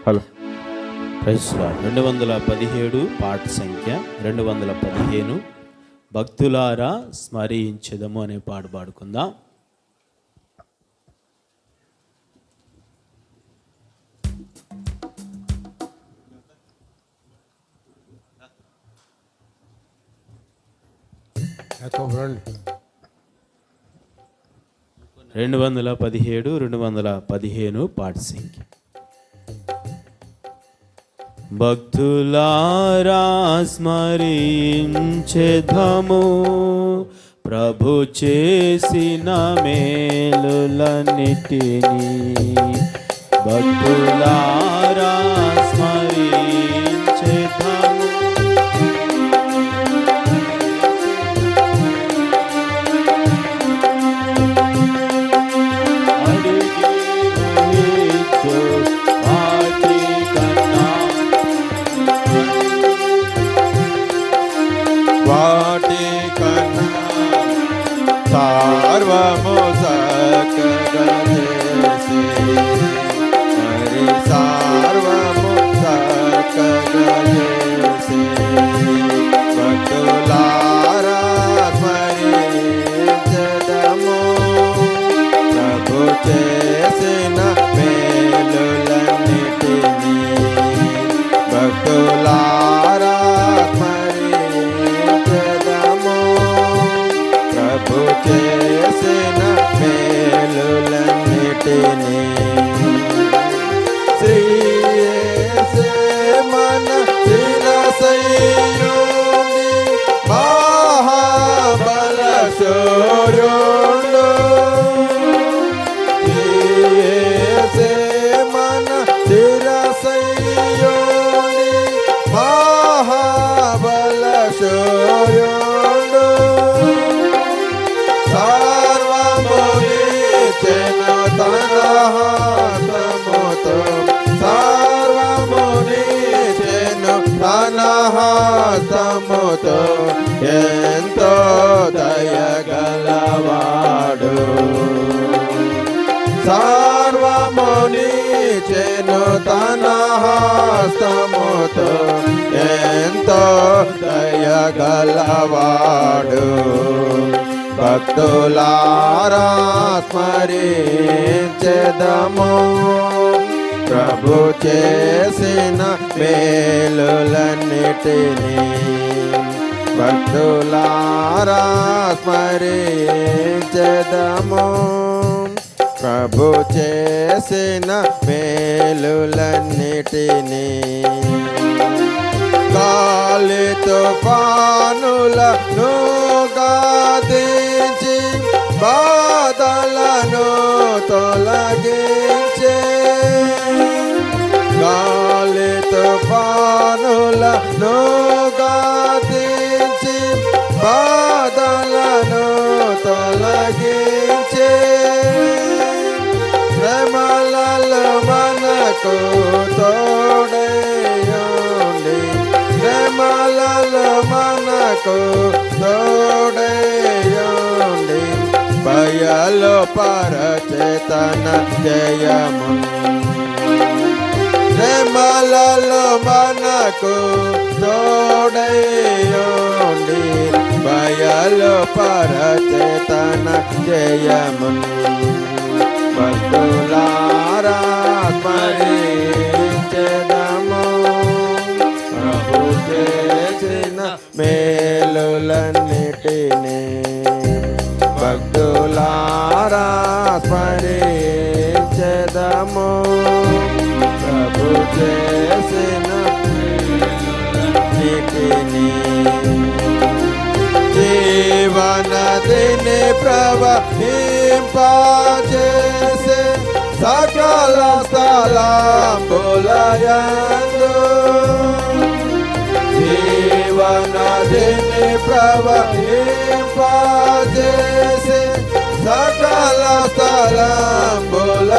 Hello. 217 పాట సంఖ్య 215 భక్తులారా స్మరించెదము అనే పాట పాడుకుందాం. రండి. 217 పాట సంఖ్య. భక్తులారా స్మరించెదము ప్రభు చేసిన మేలులన్నిటినీ. భక్తులారా స్మరించెదము వాటి కన్నా సార్వము సకగా చేసి మరి సార్వము సకగా చేసి భక్తులారా స్మరించెదము ప్రభు చేసిన మేలులన్నిటినీ. భక్తులారా ప్రభు చేసిన మేలులన్నిటినీ. శ్రీయేసే మన శిరసయ్యుండి మహాబల శౌర్యుండు. శ్రీయేసే మన శిరసయ్యుండి మహాబల శౌర్యుండు. తన హస్తముతో సర్వమునిచెను తన హస్తముతో ఎంతో దయగలవాడు. సర్వమునిచెను తన హస్తముతో ఎంతో దయగలవాడు. భక్తులారా స్మరించెదము ప్రభు చేసిన మేలులన్నిటినీ. భక్తులారా స్మరించెదము ప్రభు చేసిన మేలులన్నిటినీ. గాలి తుఫానులను గాదించి బాధలను తొలగించే. గాలి తుఫానులను గాదించి బాధలను తొలగించే. శ్రమలలో మనకు తోడేయుండి శ్రమలలో మనకు తోడేయుండి భయాలు పరచేతన జయము. శ్రమలలో మనకు తోడేయుండి భయాలు పరచేతన జయము. భక్తులారా స్మరించెదము ప్రభు చేసిన మేలులన్నిటినీ. భక్తులారా స్మరించెదము ప్రభు చేసిన మేలులన్నిటినీ. జీవనదిని ప్రవహింపజేసే సకల స్థలంబులయందు. జీవనదిని ప్రవహింపజేసే సకల స్థలంబులయందు.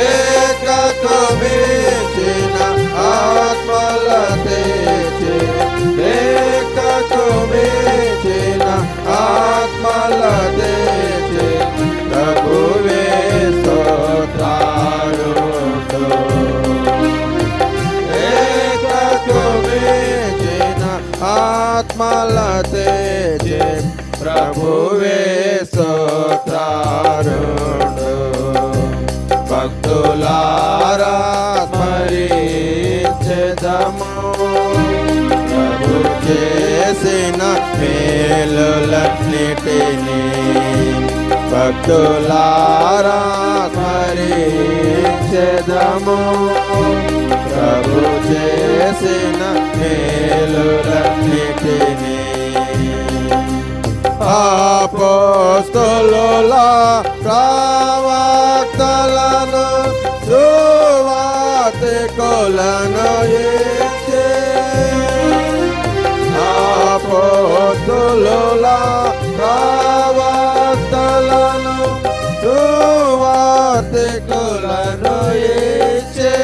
ఏకకు మించిన ఆత్మల తెచ్చి ఏకకు మించిన ఆత్మల తెచ్చి ప్రభువే స్తోత్రం. ఆత్మల తెచ్చే ప్రభువే స్తోత్రారుడు. భక్తులారా స్మరించెదము ప్రభు చేసిన మేలులన్నిటినీ. భక్తులారా స్మరించెదము ప్రభు చేసిన మేలులన్నిటినీ. అపోస్తలుల ప్రవక్తలను సువార్తికులను ఇచ్చే అపోస్తలుల ప్రవక్తలను సువార్తికులను ఇచ్చే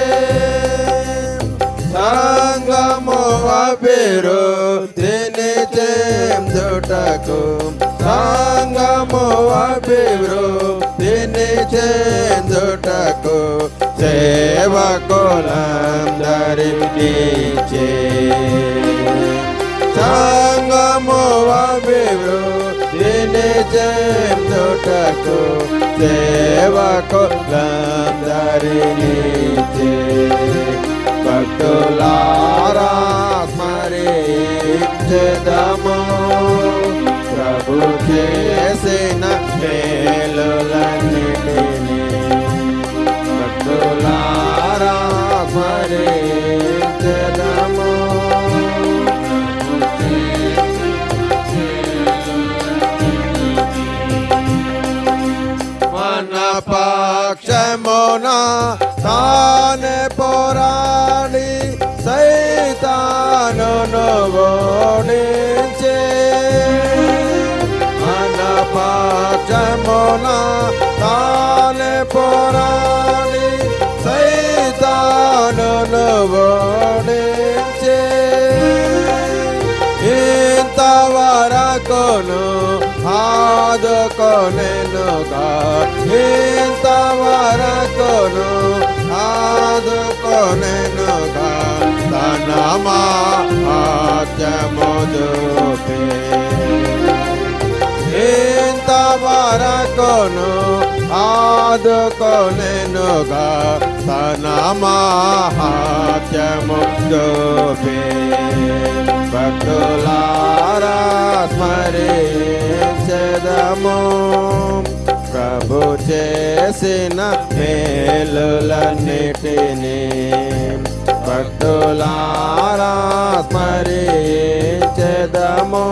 సంగము అభివృద్ధిని చెందుటకు సంగము అభివృద్ధిని చెందుటకు సేవకులందరికీ సంగము అభివృద్ధిని చెందుటకు సేవకులందరికీ భక్తులారా స్మరించెదము ప్రభు చేసిన మేలులన్నిటినీ. భక్తులారా స్మరించెదము మన పక్షమున తానే పోరాడి సైతానును ఓడించే మన పక్షమున తానే పోరాడి సైతానును ఓడించే ఇంతవరకును ఆదుకొనెనుగా ఇంతవరకును ఆదుకొనెనుగా తన మహాత్మ్యము చూపే ఇంతవరకును ఆదుకొనెనుగా తన మహాత్మ్యము చూపే భక్తులారా స్మరించెదము ప్రభు చేసిన మేలులన్నిటినీ. భక్తులారా స్మరించెదము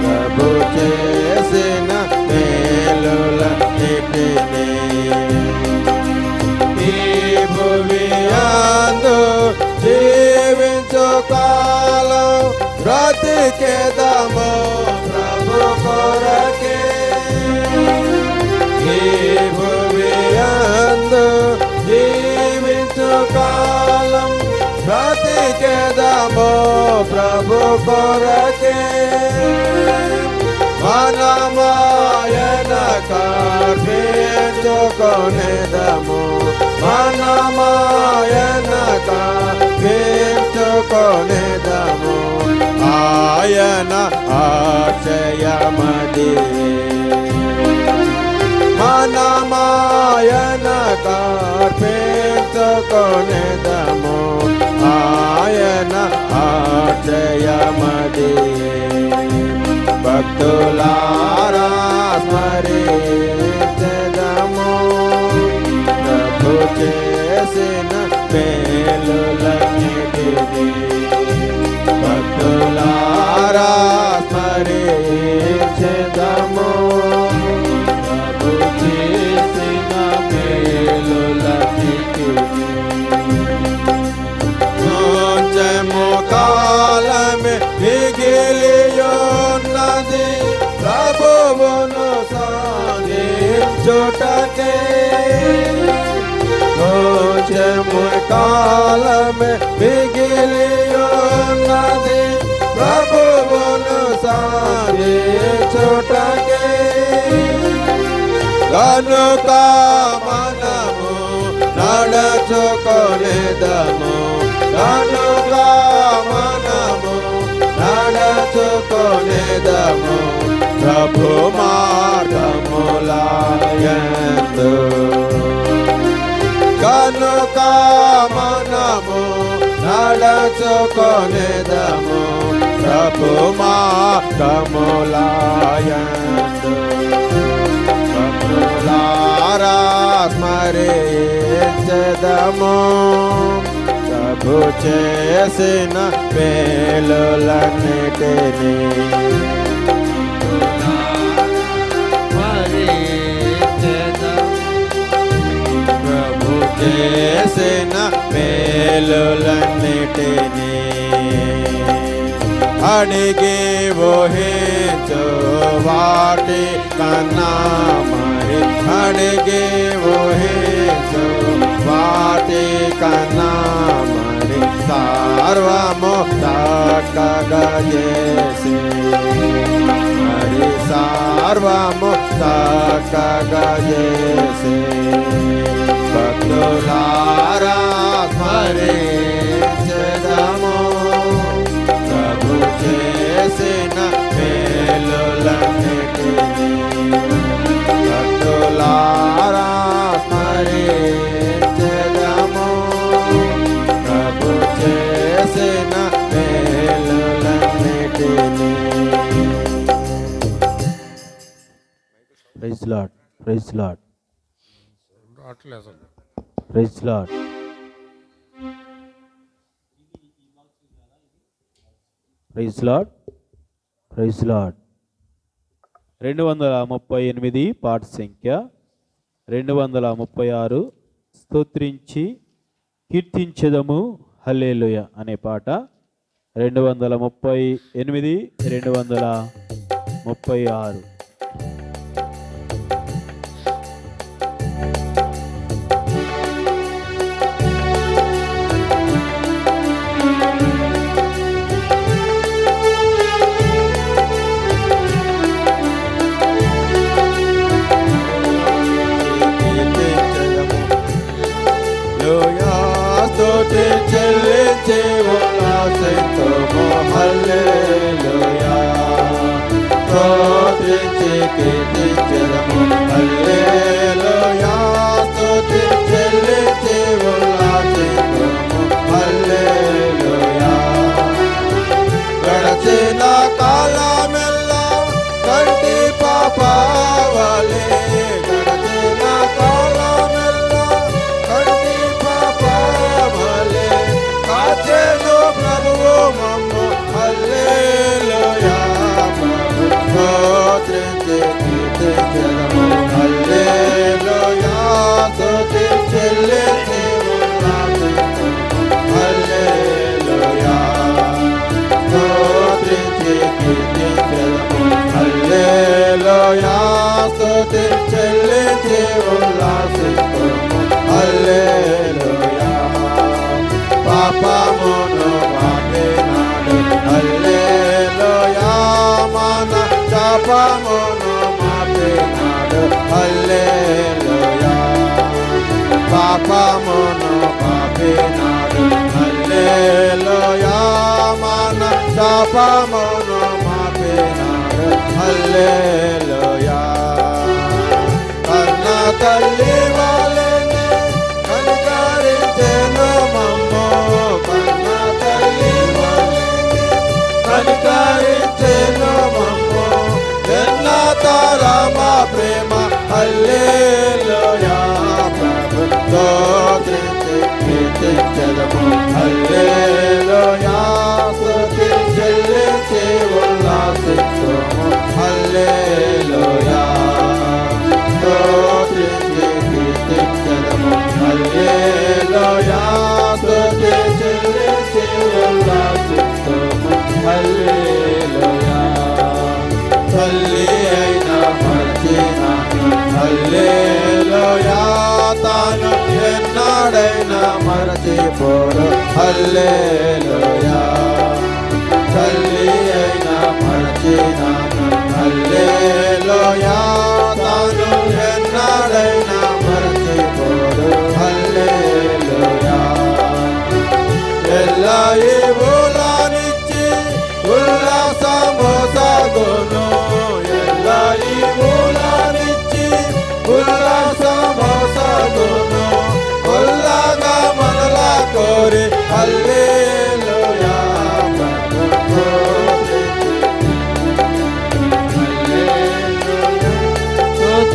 ప్రభు చేసిన మేలులన్నిటినీ. ఈ భువియందు జీవించు కాలం బ్రతికెదము ప్రభు కొరకే. ఈ భువియందు జీవించు కాలం బ్రతికెదము ప్రభు కొరకే. మనమాయన కార్పించుకొనెదము మనమాయన కార్పించుకొనెదము ఆయన ఆశ్రయమది. మనమాయన కార్పించుకొనెదము ఆయన ఆశ్రయమది. భక్తులారా స్మరించెదము ప్రభు చేసిన మేలులన్నిటినీ. భక్తులారా స్మరించెదము ప్రభు చేసిన మేలులన్నిటినీ. కొంచెము కాలమే మిగిలియున్నది ప్రభువును సాధించుటకే. కొంచెము కాలమే మిగిలియున్నది ప్రభువును సాధించుటకే. కనుక మనము నడచుకొనెదము కనుక మనము నడ కొనేదము ప్రభు మార్గములయందు కనుక మనము నడచుకొనేదము ప్రభు మార్గములయందు భక్తులారా స్మరించెదము ప్రభు చేసిన మేలులన్నిటినీ ప్రభు చేసిన మేలులన్నిటినీ అడిగి ఊహించు వాటి కన్నా మరి అడిగి ఊహించు వాటి కన్నా మరి సర్వము చక్కగా చేసి మరి సర్వము చక్కగా చేసి భక్తులారా స్మరించెదము ప్రభు చేసిన మేలులన్నిటినీ భక్తులారా స్మరించెదము ప్రభు చేసిన మేలులన్నిటినీ. ప్రైజ్ లార్డ్, ప్రైజ్ లార్డ్, రావట్లేదు. Praise Lord. Praise Lord, praise Lord. 238 పాట సంఖ్య 236 స్తోత్రించి కీర్తించెదము హల్లెలూయా అనే పాట 238 236. స్తుతి చెల్లించి ఉల్లాసింతుము హల్లెలూయా స్తుతించి కీర్తించెదము హల్లెలూయా స్తుతి చెల్లించి ఉల్లాసింతుము హల్లెలూయా గడచిన కాలమెల్లా కంటి పాపవలే గడచిన కాలమెల్లా కంటి పాపవలే కాచెను ప్రభువు మమ్ము హల్లెలూయా స్తోత్రించి కీర్తించెదము హల్లెలూయా స్తుతి చెల్లించి ఉల్లాసింతుము హల్లెలూయా స్తుతించి కీర్తించెదము హల్లెలూయా స్తుతి చెల్లించి ఉల్లాసింతుము హల్లెలూయా పాపమును బాపినాడు హల్లెలూయా మన శాపమును మాపినాడు హల్లెలూయా పాపమును బాపినాడు హల్లెలూయా మన శాపమును మాపినాడు హల్లెలూయా కన్న తల్లి వాళ్ళని కనికరించెను మమ్ము కన్న తల్లి వాళ్ళని కనికరించెను మమ్ము ఎన్న తరమ ప్రేమ హల్లెలూయా ప్రభు స్తోత్రించి కీర్తించెదము హల్లెలూయా స్తుతి చెల్లించి ఉల్లాసింతుము హల్లెలూయా స్తోత్రించి కీర్తించెదము హల్లెలూయా స్తుతి చెల్లించి ఉల్లాసింతుము హల్లెలూయా తల్లి అయిన మరచినాను హల్లెలూయా తాను ఎన్నాడైనా మరచిపోడు హల్లెలూయా తల్లి అయిన మరచినాను హల్లెలూయా తాను ఎన్నాడైనా మరచిపోడు హల్లెలూయా ఎల్ల ఈవులనిచ్చి ఉల్లాసము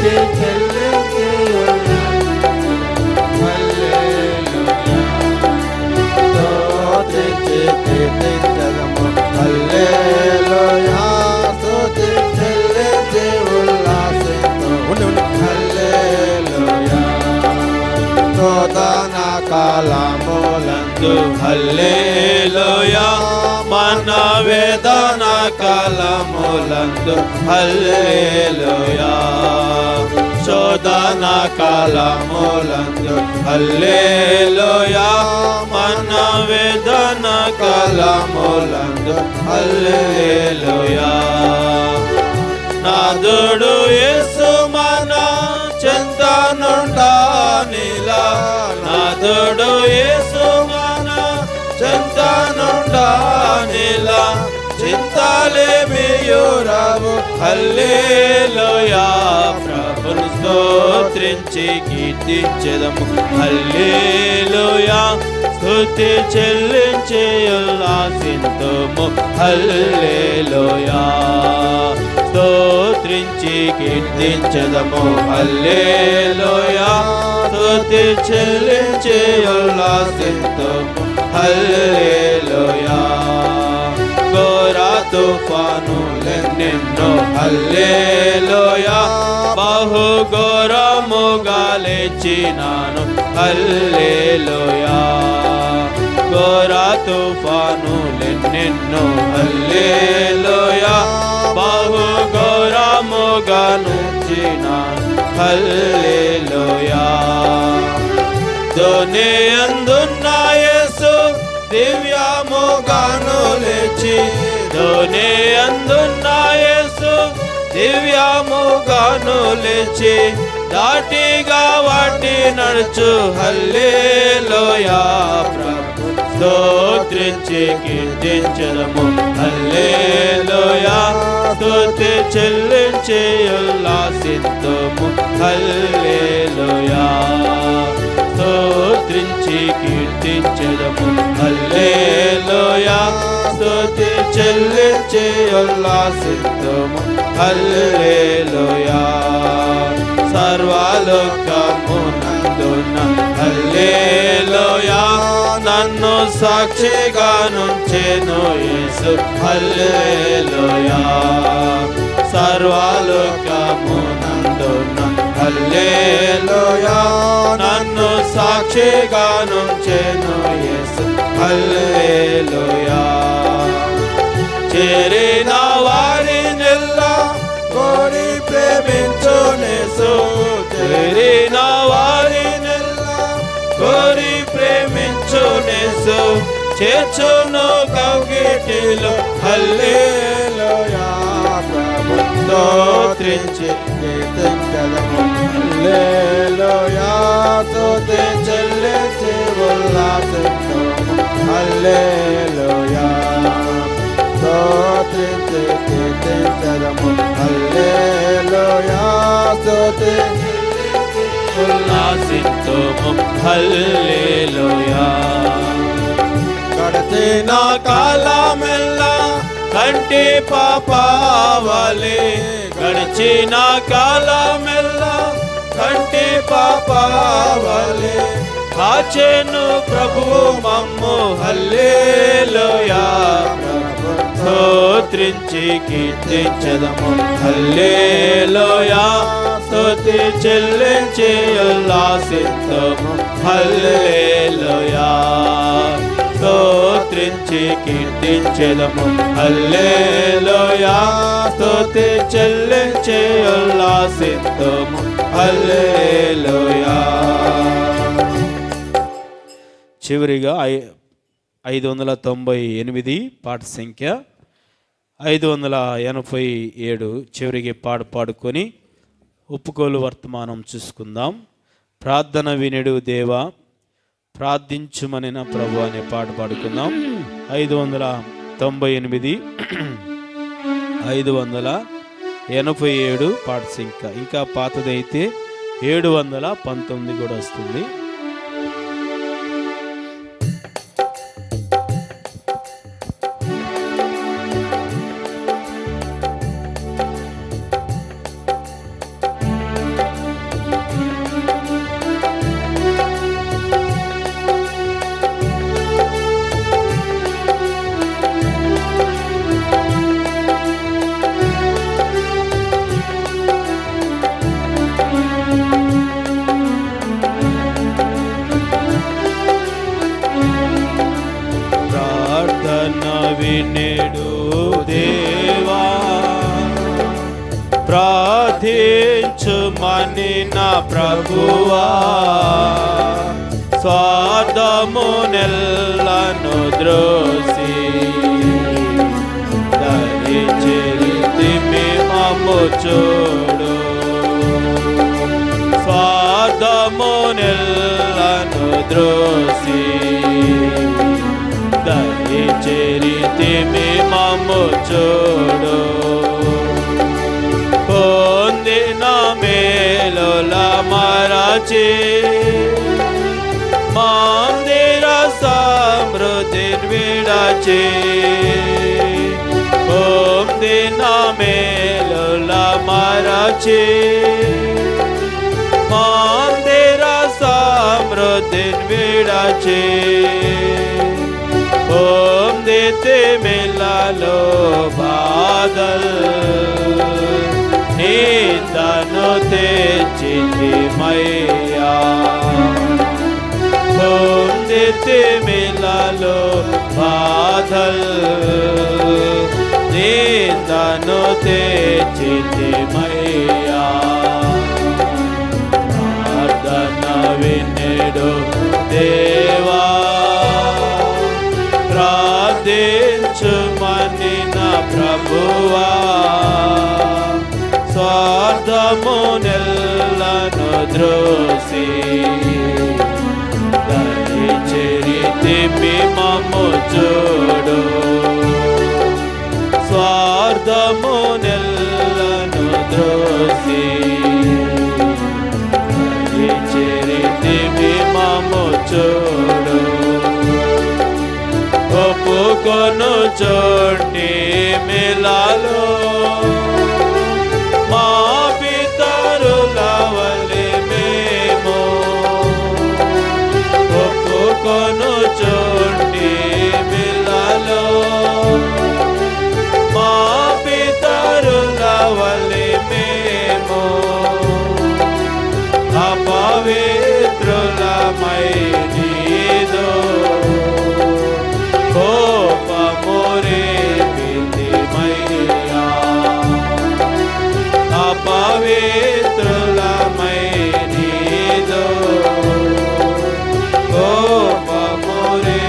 స్తుతి చెల్లించి స్తోత్రించి కీర్తించెదము హల్లెలూయా స్తుతి చెల్లించి ఉల్లాసింతుము హల్లెలూయా శోధన కాలములందు హల్లెలూయా మన వేదన కాలములందు హల్లెలూయా శోధన కాలములందు హల్లెలూయా మన వేదన కాలములందు హల్లెలూయా నాదుడు యేసు మన చెంతనుండానిలా నాదుడు యేసు మన చెంతనుండానిలా చింతలేమియురావు హల్లెలూయా ప్రభుని స్తోత్రించి కీర్తించెదము హల్లెలూయా స్తుతి చెల్లించి ఉల్లాసింతుము హల్లెలూయా స్తోత్రించి కీర్తించెదము హల్లెలూయా స్తుతి చెల్లించి ఉల్లాసింతుము హల్లెలూయా ఘోర తుఫానులెన్నెన్నో హల్లెలూయా బహు ఘోరముగా లేచినాను హల్లెలూయా ఘోర తుఫానులెన్నెన్నో హల్లెలూయా బహు ఘోరముగా లేచినాను హల్లెలూయా ధోని అందున్న యేసు దివ్యముగాను లేచి ధోని అందున్న యేసు దివ్యముగాను లేచి దాటిగా వాటి నడుచు హల్లెలూయా ప్రభు స్తోత్రించి కీర్తించెదము హల్లెలూయా స్తుతి చెల్లించి ఉల్లాసింతుము హల్లెలూయా స్తోత్రించి కీర్తించెదము హల్లెలూయా స్తుతి చెల్లించి ఉల్లాసింతుము హల్లెలూయా సర్వలోకమునందున హల్లెలూయా నన్ను సాక్షిగా నుంచెను యేసు హల్లెలూయా సర్వలోకమునందున హల్లెలూయా నన్ను సాక్షిగా నుంచెను యేసు హల్లెలూయా చేరిన వారినెల్లా కోరి ప్రేమించునేసు చేరిన వారినెల్లా కోరి ప్రేమించునేసు చేర్చును కౌగిటిలో హల్లెలూయా ప్రభు స్తోత్రించి కీర్తించెదము హల్లెలూయా స్తుతి చెల్లించి ఉల్లాసింతుము హల్లెలూయా స్తోత్రించి కీర్తించెదము హల్లెలూయా స్తుతి ఉల్లాసింతుము హల్లెలూయా గడిచిన కాలమెల్లా కంటి పాపవలే గడిచిన కాలమెల్లా కంటి పాపవలే కాచెను ప్రభువు మమ్ము హల్లెలూయా స్తోత్రించి కీర్తించెదము హల్లెలూయా స్తుతి చెల్లించి ఉల్లాసింతుము హల్లెలూయా స్తోత్రించి కీర్తించెదము హల్లెలూయా స్తుతి చెల్లించి ఉల్లాసింతుము హల్లెలూయా చివరిగా 598 పాట సంఖ్య 587 చివరికి పాడుకొని ఒప్పుకోలు వర్తమానం చూసుకుందాం. ప్రార్థన వినుడు దేవా ప్రార్థించుమని నా ప్రభు అనే పాట పాడుకుందాం. 598 587 పాట సంఖ్య. ఇంకా పాతదైతే 719 కూడా వస్తుంది. మనిన ప్రభువా స్వార్థము నెల్లను ద్రోసి దరి చెరితిమి మమ్ము చూడు స్వార్థము నెల్లను ద్రోసి దరి చెరితిమి మమ్ము చూడు పొందిన మేలుల మరచి మందిర సమృద్ధి విడచి పొందిన మేలుల మరచి మందిర సమృద్ధి విడచి పొందితే మిల్లలో బాధల్ నీతను తెచ్చితిమయ్యా పొందితే మిల్లలో బాధల్ నీతను తెచ్చితిమయ్యా ప్రార్థన వినెడు దేవా ప్రార్థించుమని నా ప్రభువా స్వార్థము నెల్లను ద్రోసి దరి చెరితిమి మమ్ము చూడు స్వార్థము నెల్లను ద్రోసి దరి చెరితిమి మమ్ము చూడు ఒప్పుకొను చోటి మిలాలో మా పితరుల వలె మేము ఒప్పుకొను చోటి మిలాలో మా పితరుల వలె మేము అపవిత్రులమై నీదో కోపమురే పితిమయ్యా అపవిత్రులమై నీదో కోపమురే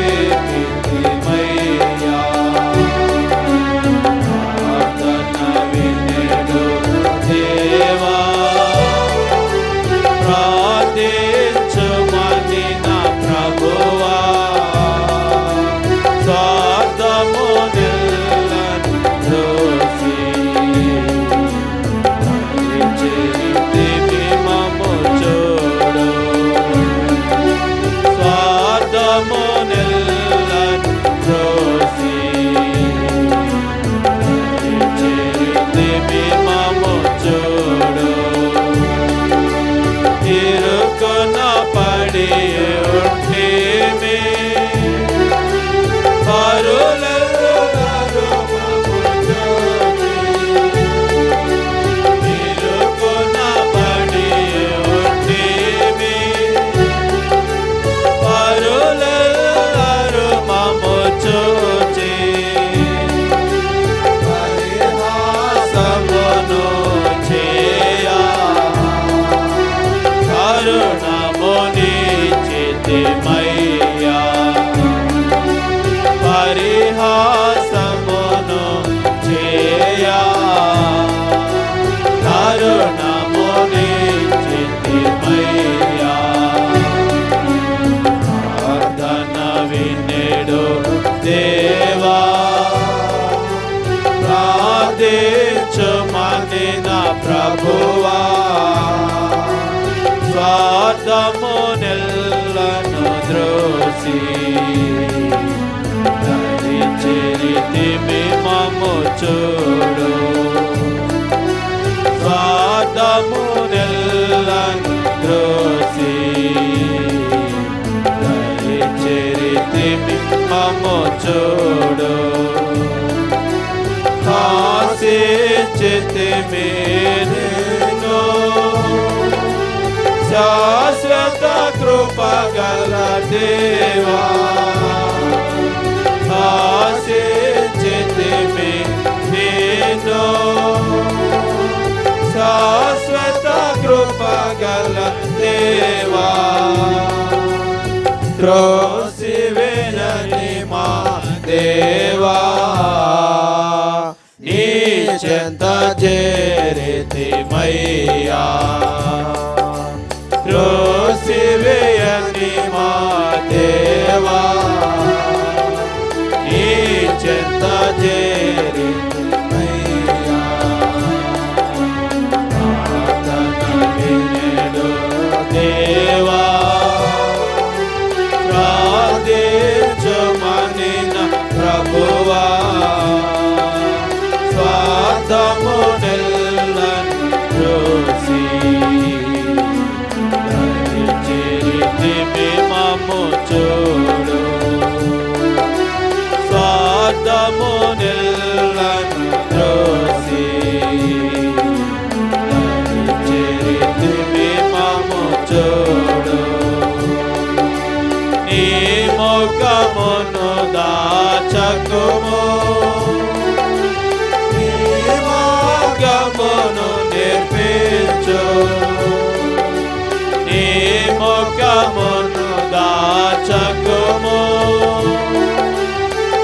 పితిమయ్యా ప్రార్థన వినెడు దేవా ప్రార్థించుమని నా ప్రభువా స్వార్థము నెల్లను ద్రోసి దరి చెరితిమి మమ్ము చూడు స్వార్థము నెల్లను ద్రోసి దరి చెరితిమి మమ్ము చూడు ఇరుకున పడి ఉంటిమి పరులెల్లరూ మమ్ము చూచి ఇరుకున పడి ఉంటిమి పరులెల్లరూ మమ్ము చూచి పరిహాసమును చేయా కరుణమునిచ్చితిమయ్యా పరిహాసమును చేయా కరుణమునిచ్చితిమయ్యా ప్రార్థన వినెడు దేవా ప్రార్థించుమని నా ప్రభువా స్వార్థము నెల్లను ద్రోసి దరి చెరితిమి మమ్ము చూడు స్వార్థము నెల్లను ద్రోసి దరి చెరితిమి మమ్ము చూడు ఆశించితిమి నిన్ను శాశ్వత కృపగల దేవా ఆశించితిమి నిన్ను శాశ్వత కృపగల దేవా త్రోసివేయని మా దేవా నీ చెంత చేరితిమయ్యా త్రోసివేయని మా దేవా నీ చెంత చేరితిమయ్యా ప్రార్థన వినెడు దేవా ప్రార్థించుమనిన ప్రభువా స్వార్థమునెల్లను చూసి దయచేసి మమ్ము చూడు స్వార్థమునెల్లను చూసి దయచేసి మమ్ము చూడు నీ ముఖమును దాచకుము నీ మార్గమును నేర్పించు నీ ముఖమును దాచకుము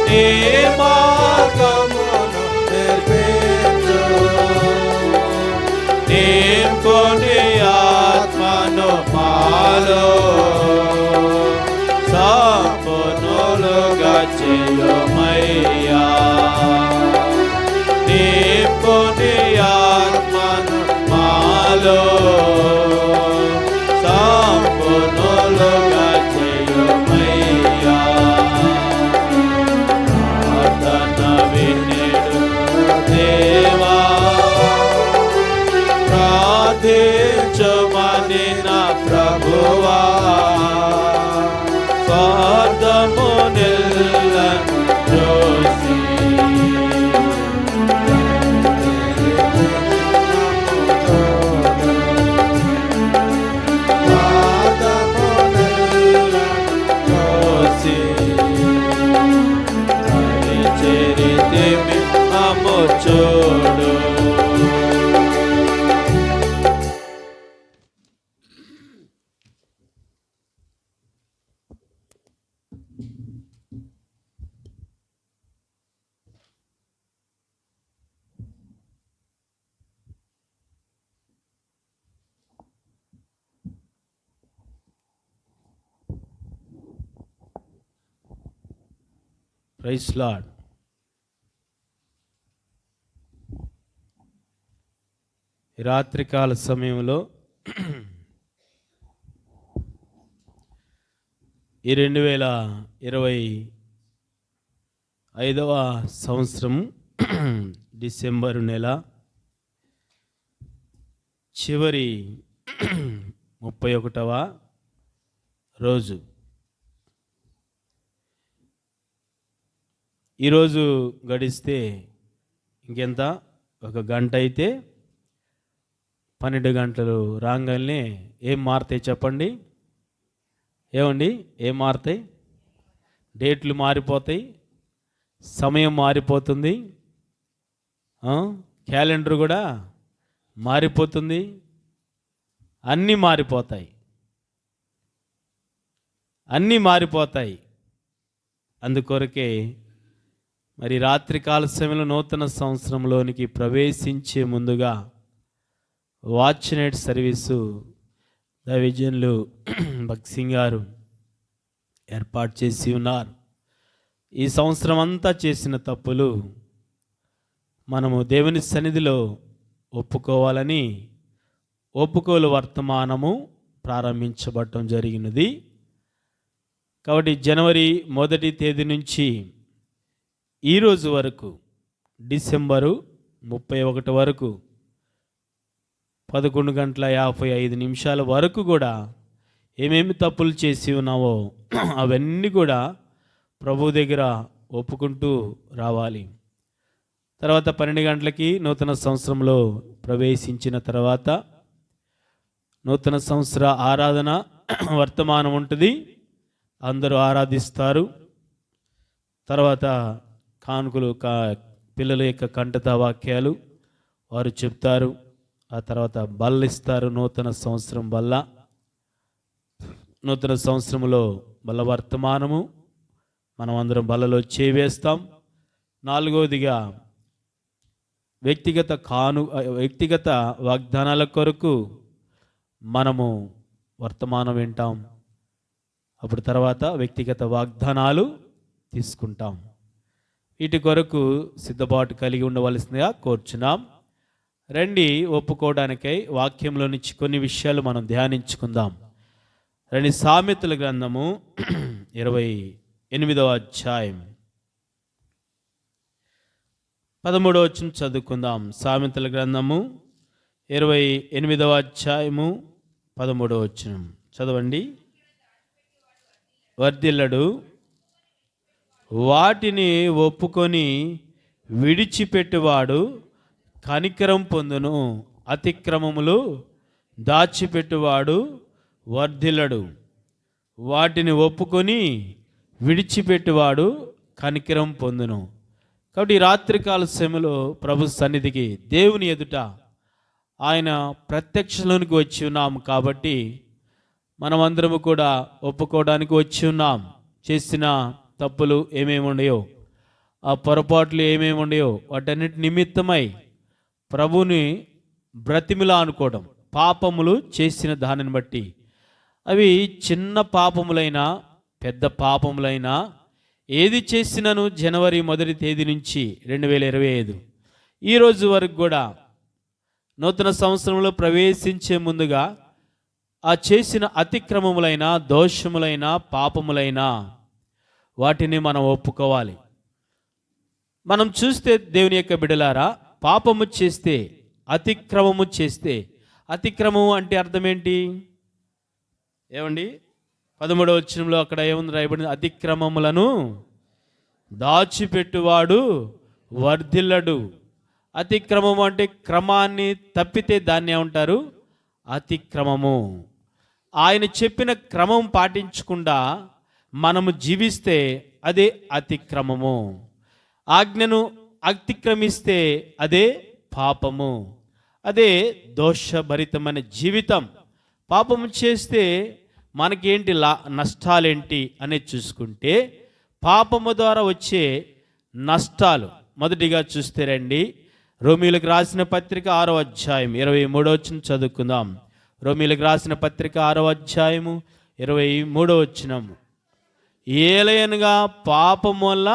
నీ మార్గమును నేర్పించు నింపుని ఆత్మను మాలో సంపూర్ణులుగా చేయమయ్యా నింపుని ఆత్మను మాలో సంపూర్ణులుగా చేయమయ్యా ప్రార్థన వినెడు దేవా ప్రార్థించుమనిన ప్రభువా స్వార్థమునెల్లను చూసి చూడు ప్రైజ్ లార్డ్. ఈ రాత్రికాల సమయంలో ఈ 2025వ సంవత్సరం డిసెంబరు నెల చివరి 31వ రోజు. ఈరోజు గడిస్తే ఇంకెంత, ఒక గంట అయితే 12 గంటలు రాగానే ఏం మారుతాయి చెప్పండి? ఏమండి, ఏం మారుతాయి? డేట్లు మారిపోతాయి, సమయం మారిపోతుంది, క్యాలెండర్ కూడా మారిపోతుంది, అన్నీ మారిపోతాయి, అన్నీ మారిపోతాయి. అందుకొరకే మరి రాత్రికాల సమయంలో నూతన సంవత్సరంలోనికి ప్రవేశించే ముందుగా వాచ్ నైట్ సర్వీసు దైవజనులు భక్త్ సింగ్ గారు ఏర్పాటు చేసి ఉన్నారు. ఈ సంవత్సరం అంతా చేసిన తప్పులు మనము దేవుని సన్నిధిలో ఒప్పుకోవాలని ఒప్పుకోలు వర్తమానము ప్రారంభించబడటం జరిగినది. కాబట్టి జనవరి 1వ తేదీ నుంచి ఈరోజు వరకు డిసెంబరు 31 వరకు 11:55 వరకు కూడా ఏమేమి తప్పులు చేసి ఉన్నావో అవన్నీ కూడా ప్రభు దగ్గర ఒప్పుకుంటూ రావాలి. తర్వాత 12 గంటలకి నూతన సంవత్సరంలో ప్రవేశించిన తర్వాత నూతన సంవత్సర ఆరాధన వర్తమానం ఉంటుంది, అందరూ ఆరాధిస్తారు. తర్వాత కానుకలు, పిల్లల యొక్క కంఠత వాక్యాలు వారు చెప్తారు. ఆ తర్వాత బల్ల ఇస్తారు. నూతన సంవత్సరం బల్ల, నూతన సంవత్సరంలో బల్ల వర్తమానము మనం అందరం బల్లలో చేవేస్తాం. నాలుగవదిగా వ్యక్తిగత వాగ్దానాల కొరకు మనము వర్తమానం వింటాం. అప్పుడు తర్వాత వ్యక్తిగత వాగ్దానాలు తీసుకుంటాం. వీటి కొరకు సిద్ధపాటు కలిగి ఉండవలసిందిగా కోరుచున్నాం. రండి, ఒప్పుకోవడానికై వాక్యంలో నుంచి కొన్ని విషయాలు మనం ధ్యానించుకుందాం. రండి, సామెతల గ్రంథము 28వ అధ్యాయం 13వ వచనం చదువుకుందాం. సామెతల గ్రంథము 28వ అధ్యాయము 13వ వచనం చదవండి. వర్ధిల్లడు, వాటిని ఒప్పుకొని విడిచిపెట్టువాడు కనికరం పొందును. అతిక్రమములు దాచిపెట్టువాడు వర్ధిల్లడు. వాటిని ఒప్పుకొని విడిచిపెట్టువాడు కనికరం పొందును. కాబట్టి ఈ రాత్రికాల సమయంలో ప్రభు సన్నిధికి, దేవుని ఎదుట ఆయన ప్రత్యక్షలోనికి వచ్చి ఉన్నాం. కాబట్టి మనమందరము కూడా ఒప్పుకోవడానికి వచ్చి ఉన్నాం. చేసిన తప్పులు ఏమేమి ఉన్నాయో, ఆ పొరపాట్లు ఏమేమి ఉన్నాయో వాటన్నిటి నిమిత్తమై ప్రభుని బ్రతిమిలా అనుకోవడం. పాపములు చేసిన దానిని బట్టి, అవి చిన్న పాపములైనా పెద్ద పాపములైనా, ఏది చేసినను జనవరి 1వ తేదీ నుంచి 2025 ఈ రోజు వరకు కూడా నూతన సంవత్సరంలో ప్రవేశించే ముందుగా ఆ చేసిన అతిక్రమములైన, దోషములైన, పాపములైన వాటిని మనం ఒప్పుకోవాలి. మనం చూస్తే దేవుని యొక్క బిడ్డలారా, పాపము చేస్తే, అతిక్రమము చేస్తే, అతిక్రమము అంటే అర్థం ఏంటి ఏమండి? 13వ వచనంలో అక్కడ ఏముంది రాయబడింది? అతిక్రమములను దాచిపెట్టువాడు వర్ధిల్లడు. అతిక్రమము అంటే క్రమాన్ని తప్పితే దాన్ని ఏమంటారు? అతిక్రమము. ఆయన చెప్పిన క్రమం పాటించకుండా మనము జీవిస్తే అదే అతిక్రమము. ఆజ్ఞను అతిక్రమిస్తే అదే పాపము, అదే దోషభరితమైన జీవితం. పాపము చేస్తే మనకేంటి నష్టాలేంటి అనేది చూసుకుంటే, పాపము ద్వారా వచ్చే నష్టాలు మొదటిగా చూస్తే రండి, రోమీయులకు రాసిన పత్రిక 6వ అధ్యాయం 23వ వచనం చదువుకుందాం. రోమీయులకు రాసిన పత్రిక 6వ అధ్యాయము 23వ వచనం. ఏలయనగా పాపము వల్ల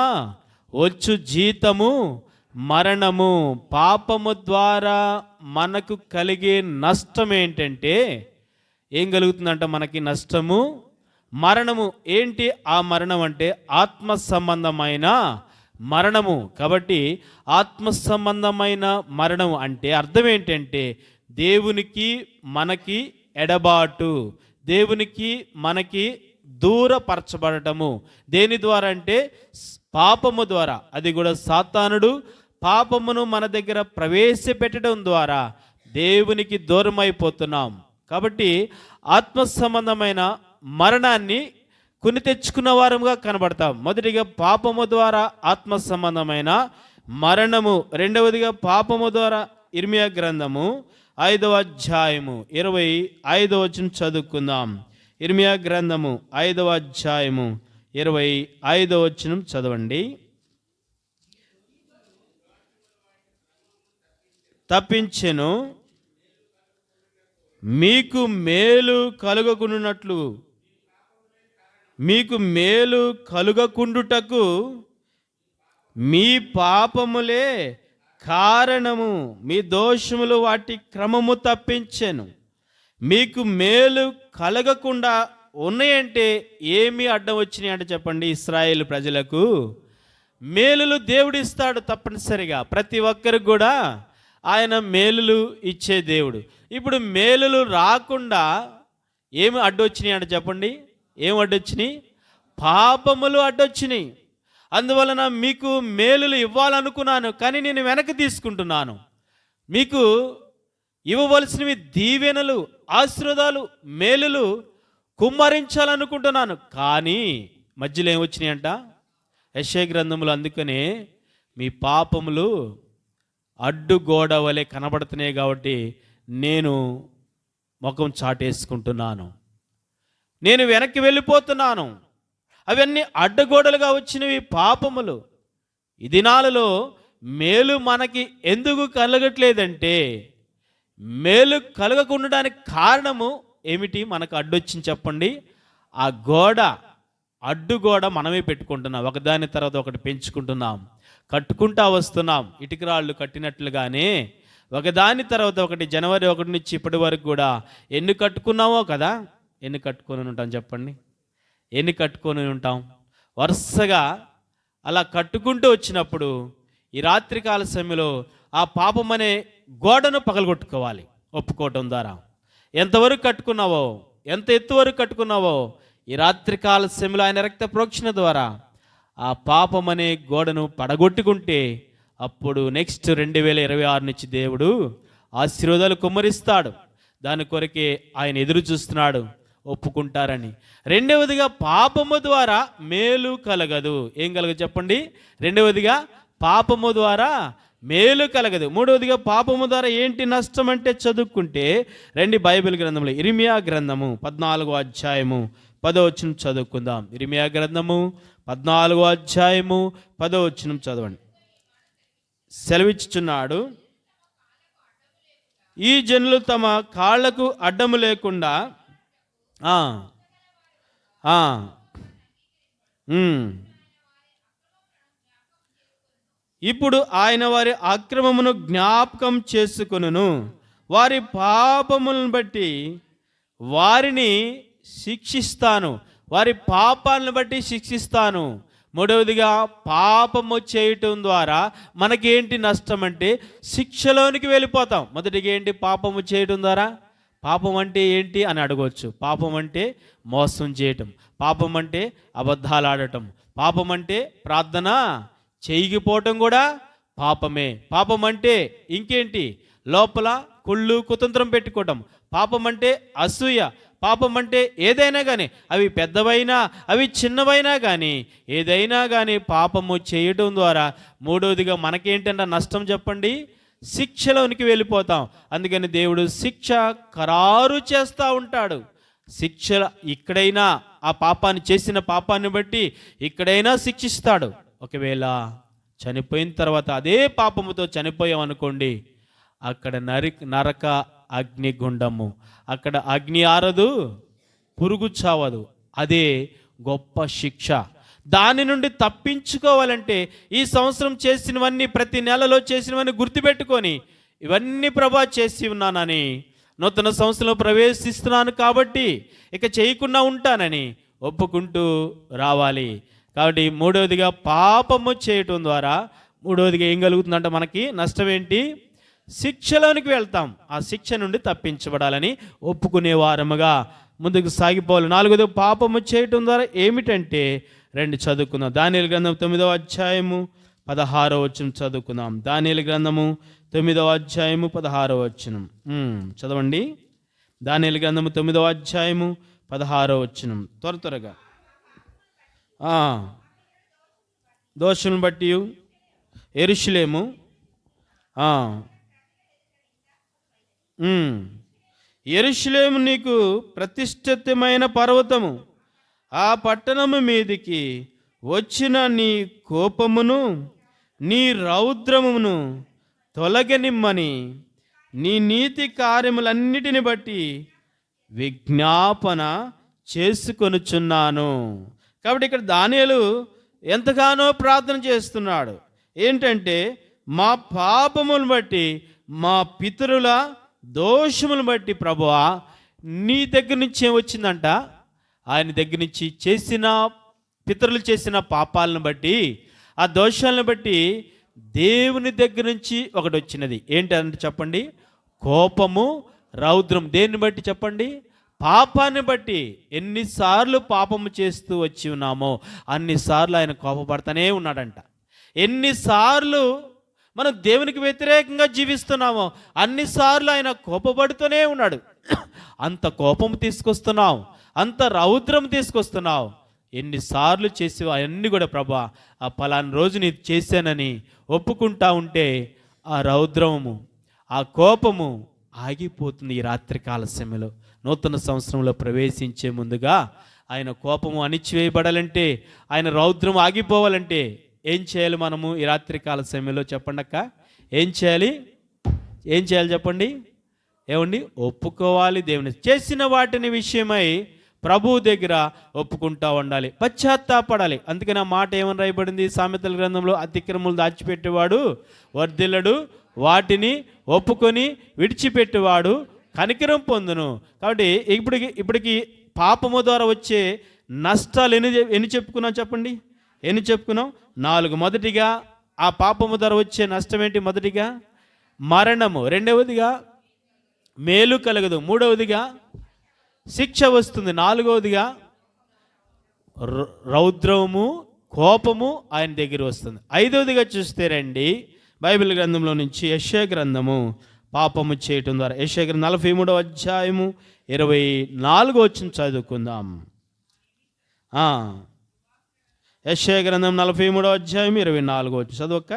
వచ్చు జీతము మరణము. పాపము ద్వారా మనకు కలిగే నష్టం ఏంటంటే, ఏం కలుగుతుందంట మనకి? నష్టము, మరణము. ఏంటి ఆ మరణం అంటే? ఆత్మ సంబంధమైన మరణము. కాబట్టి ఆత్మ సంబంధమైన మరణం అంటే అర్థం ఏంటంటే, దేవునికి మనకి ఎడబాటు, దేవునికి మనకి దూరపరచబడటము. దేని ద్వారా అంటే పాపము ద్వారా. అది కూడా సాతానుడు పాపమును మన దగ్గర ప్రవేశపెట్టడం ద్వారా దేవునికి దూరం అయిపోతున్నాం. కాబట్టి ఆత్మ సంబంధమైన మరణాన్ని కొని తెచ్చుకున్న వారముగా కనబడతాం. మొదటిగా పాపము ద్వారా ఆత్మ సంబంధమైన మరణము, రెండవదిగా పాపము ద్వారా ఇర్మియా గ్రంథము 5వ అధ్యాయము 25వ వచనం చదువుకుందాం. ఇర్మియా గ్రంథము 5వ అధ్యాయము 25వ వచనం చదవండి. తప్పించెను, మీకు మేలు కలుగకుండునట్లు, మీకు మేలు కలుగకుండుటకు మీ పాపములే కారణము, మీ దోషములు వాటి క్రమము తప్పించెను. మీకు మేలు కలగకుండా ఉన్నాయంటే ఏమి అడ్డం వచ్చినాయి అంటే చెప్పండి. ఇశ్రాయేలు ప్రజలకు మేలులు దేవుడిస్తాడు తప్పనిసరిగా. ప్రతి ఒక్కరికి కూడా ఆయన మేలులు ఇచ్చే దేవుడు. ఇప్పుడు మేలులు రాకుండా ఏమి అడ్డొచ్చినాయి అంటే చెప్పండి. ఏం అడ్డొచ్చినాయి? పాపములు అడ్డొచ్చినాయి. అందువలన మీకు మేలులు ఇవ్వాలనుకున్నాను, కానీ నేను వెనక్కి తీసుకుంటున్నాను. మీకు ఇవ్వవలసినవి దీవెనలు, ఆశీర్వాదాలు, మేలులు కుమ్మరించాలనుకుంటున్నాను, కానీ మధ్యలో ఏమొచ్చినాయంట? యెషయా గ్రంథములు. అందుకనే మీ పాపములు అడ్డుగోడ వలె కనబడుతున్నాయి కాబట్టి నేను ముఖం చాటేసుకుంటున్నాను, నేను వెనక్కి వెళ్ళిపోతున్నాను. అవన్నీ అడ్డగోడలుగా వచ్చినవి పాపములు. ఈ దినాలలో మేలు మనకి ఎందుకు కలగట్లేదంటే, మేలు కలగకుండడానికి కారణము ఏమిటి? మనకు అడ్డొచ్చింది చెప్పండి. ఆ అడ్డుగోడ మనమే పెట్టుకుంటున్నాం, ఒకదాని తర్వాత ఒకటి పెంచుకుంటున్నాం, కట్టుకుంటా వస్తున్నాం. ఇటుకరాళ్ళు కట్టినట్లుగానే ఒకదాని తర్వాత ఒకటి, జనవరి 1 నుంచి ఇప్పటి వరకు కూడా ఎన్ని కట్టుకున్నామో కదా. ఎన్ని కట్టుకొని ఉంటాం చెప్పండి? ఎన్ని కట్టుకొని ఉంటాం? వరుసగా అలా కట్టుకుంటూ వచ్చినప్పుడు ఈ రాత్రికాల సమయంలో ఆ పాపం అనే గోడను పగలగొట్టుకోవాలి ఒప్పుకోవటం ద్వారా. ఎంతవరకు కట్టుకున్నావో, ఎంత ఎత్తు వరకు కట్టుకున్నావో, ఈ రాత్రికాల సమయంలో ఆయన రక్త ప్రోక్షణ ద్వారా ఆ పాపం అనే గోడను పడగొట్టుకుంటే అప్పుడు నెక్స్ట్ 2026 నుంచి దేవుడు ఆశీర్వాదాలు కుమ్మరిస్తాడు. దాని కొరకే ఆయన ఎదురు చూస్తున్నాడు, ఒప్పుకుంటారని. రెండవదిగా, పాపము ద్వారా మేలు కలగదు. ఏం కలగదు చెప్పండి? రెండవదిగా, పాపము ద్వారా మేలు కలగదు. మూడవదిగా, పాపము ద్వారా ఏంటి నష్టం అంటే చదువుకుంటే రండి బైబిల్ గ్రంథంలో ఇర్మియా గ్రంథము 14వ అధ్యాయము 10వ వచనం చదువుకుందాం. ఇర్మియా గ్రంథము 14వ అధ్యాయము 10వ వచనం చదవండి. సెలవిచ్చుచున్నాడు, ఈ జనులు తమ కాళ్లకు అడ్డము లేకుండా ఇప్పుడు ఆయన వారి అక్రమమును జ్ఞాపకం చేసుకొనును, వారి పాపములను బట్టి వారిని శిక్షిస్తాను, వారి పాపాలను బట్టి శిక్షిస్తాను. మూడవదిగా, పాపము చేయటం ద్వారా మనకేంటి నష్టం అంటే శిక్షలోనికి వెళ్ళిపోతాం. మొదటిగా ఏంటి? పాపము చేయటం ద్వారా. పాపం అంటే ఏంటి అని అడగవచ్చు. పాపం అంటే మోసం చేయటం, పాపం అంటే అబద్ధాలు ఆడటం, పాపం అంటే ప్రార్థన చేయకపోవటం కూడా పాపమే. పాపం అంటే ఇంకేంటి? లోపల కుళ్ళు కుతంత్రం పెట్టుకోవటం. పాపం అంటే అసూయ. పాపం అంటే ఏదైనా కానీ, అవి పెద్దవైనా అవి చిన్నవైనా కానీ, ఏదైనా కానీ పాపము చేయటం ద్వారా మూడవదిగా మనకేంటంటే నష్టం చెప్పండి? శిక్షలోనికి వెళ్ళిపోతాం. అందుకని దేవుడు శిక్ష ఖరారు చేస్తూ ఉంటాడు. శిక్ష ఇక్కడైనా ఆ పాపాన్ని చేసిన పాపాన్ని బట్టి ఇక్కడైనా శిక్షిస్తాడు. ఒకవేళ చనిపోయిన తర్వాత అదే పాపముతో చనిపోయామనుకోండి, అక్కడ నరక అగ్నిగుండము, అక్కడ అగ్ని ఆరదు, పురుగు చావదు. అదే గొప్ప శిక్ష. దాని నుండి తప్పించుకోవాలంటే ఈ సంవత్సరం చేసినవన్నీ, ప్రతి నెలలో చేసినవన్నీ గుర్తుపెట్టుకొని, ఇవన్నీ ప్రభా చేసి ఉన్నానని, నూతన సంవత్సరంలో ప్రవేశిస్తున్నాను కాబట్టి ఇక చేయకుండా ఉంటానని ఒప్పుకుంటూ రావాలి. కాబట్టి మూడవదిగా, పాపము చేయటం ద్వారా మూడవదిగా ఏం కలుగుతుందంటే మనకి నష్టం ఏంటి? శిక్షలోనికి వెళ్తాం. ఆ శిక్ష నుండి తప్పించబడాలని ఒప్పుకునే వారముగా ముందుకు సాగిపోవాలి. నాలుగోది, పాపము చేయటం ద్వారా ఏమిటంటే రెండు చదువుకుందాం. దానియేలు గ్రంథం 9వ అధ్యాయము 16వ వచనం చదువుకుందాం. దానియేలు గ్రంథము 9వ అధ్యాయము 16వ వచనం చదవండి. దానియేలు గ్రంథము 9వ అధ్యాయము 16వ వచనం త్వరగా. దోషులను బట్టి యెరూషలేము యెరూషలేము నీకు ప్రతిష్ఠితమైన పర్వతము, ఆ పట్టణము మీదికి వచ్చిన నీ కోపమును నీ రౌద్రమును తొలగనిమ్మని నీ నీతి కార్యములన్నిటిని బట్టి విజ్ఞాపన చేసుకొనుచున్నాను. కాబట్టి ఇక్కడ దానియేలు ఎంతగానో ప్రార్థన చేస్తున్నాడు. ఏంటంటే, మా పాపములను బట్టి, మా పితరుల దోషములను బట్టి ప్రభువా, నీ దగ్గర నుంచి ఏమొచ్చిందంట? ఆయన దగ్గర నుంచి చేసిన పితరులు చేసిన పాపాలను బట్టి, ఆ దోషాలను బట్టి దేవుని దగ్గర నుంచి ఒకటి వచ్చినది. ఏంటంటే చెప్పండి? కోపము, రౌద్రం. దేన్ని బట్టి చెప్పండి? పాపాన్ని బట్టి. ఎన్నిసార్లు పాపము చేస్తూ వచ్చి ఉన్నామో అన్నిసార్లు ఆయన కోపపడతానే ఉన్నాడంట. ఎన్నిసార్లు మనం దేవునికి వ్యతిరేకంగా జీవిస్తున్నామో అన్నిసార్లు ఆయన కోపపడుతూనే ఉన్నాడు. అంత కోపం తీసుకొస్తున్నావు, అంత రౌద్రం తీసుకొస్తున్నావు. ఎన్నిసార్లు చేసి అవన్నీ కూడా ప్రభా, ఆ పలానా రోజు నేను చేశానని ఒప్పుకుంటా ఉంటే ఆ రౌద్రము, ఆ కోపము, ఆగిపోతుంది. ఈ రాత్రికాల సమయంలో నూతన సంవత్సరంలో ప్రవేశించే ముందుగా ఆయన కోపము అణిచివేయబడాలంటే, ఆయన రౌద్రం ఆగిపోవాలంటే ఏం చేయాలి? మనము ఈ రాత్రికాల సమయంలో చెప్పండి అక్క, ఏం చేయాలి చెప్పండి? ఏమండి? ఒప్పుకోవాలి. దేవుని చేసిన వాటిని విషయమై ప్రభువు దగ్గర ఒప్పుకుంటా ఉండాలి, పశ్చాత్తాపడాలి. అందుకని ఆ మాట ఏమని రాయబడింది సామెతల గ్రంథంలో? అతిక్రమములు దాచిపెట్టేవాడు వర్ధిల్లడు, వాటిని ఒప్పుకొని విడిచిపెట్టేవాడు కనికరం పొందును. కాబట్టి ఇప్పటికి పాపము ద్వారా వచ్చే నష్టాలు ఎన్ని చెప్పుకున్నాం చెప్పండి? ఎన్ని చెప్పుకున్నాం? 4. మొదటిగా ఆ పాపము ద్వారా వచ్చే నష్టం ఏంటి? మొదటిగా మరణము, రెండవదిగా మేలు కలగదు, మూడవదిగా శిక్ష వస్తుంది, నాలుగవదిగా రౌద్రము కోపము ఆయన దగ్గర వస్తుంది. 5వదిగా చూస్తే రండి బైబిల్ గ్రంథంలో నుంచి యెషయా గ్రంథము, పాపము చేయటం ద్వారా. యెషయా గ్రంథం 43వ అధ్యాయము 24వ వచనం చదువుకుందాం. యెషయా గ్రంథం 43వ అధ్యాయం 24వ వచనం చదువుక.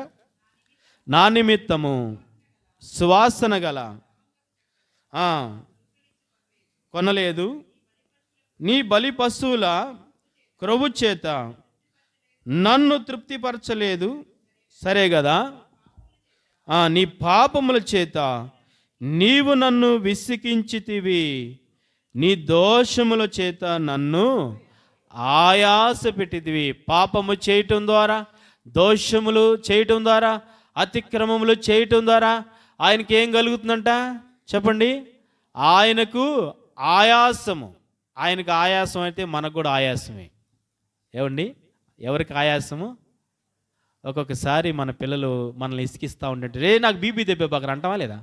నా నిమిత్తము సువాసన గల కొనలేదు, నీ బలి పశువుల క్రొవ్వు చేత నన్ను తృప్తిపరచలేదు. సరే కదా, నీ పాపముల చేత నీవు నన్ను విసికించితివి, నీ దోషముల చేత నన్ను ఆయాస పెట్టితివి. పాపము చేయటం ద్వారా, దోషములు చేయటం ద్వారా, అతిక్రమములు చేయటం ద్వారా ఆయనకి ఏం కలుగుతుందంట చెప్పండి? ఆయనకు ఆయాసము. ఆయనకు ఆయాసం అయితే మనకు కూడా ఆయాసమే. ఏమండి? ఎవరికి ఆయాసము? ఒక్కొక్కసారి మన పిల్లలు మనల్ని ఇసికిస్తూ ఉంటే, రే నాకు బీపీ తెప్పే అంటావా లేదా?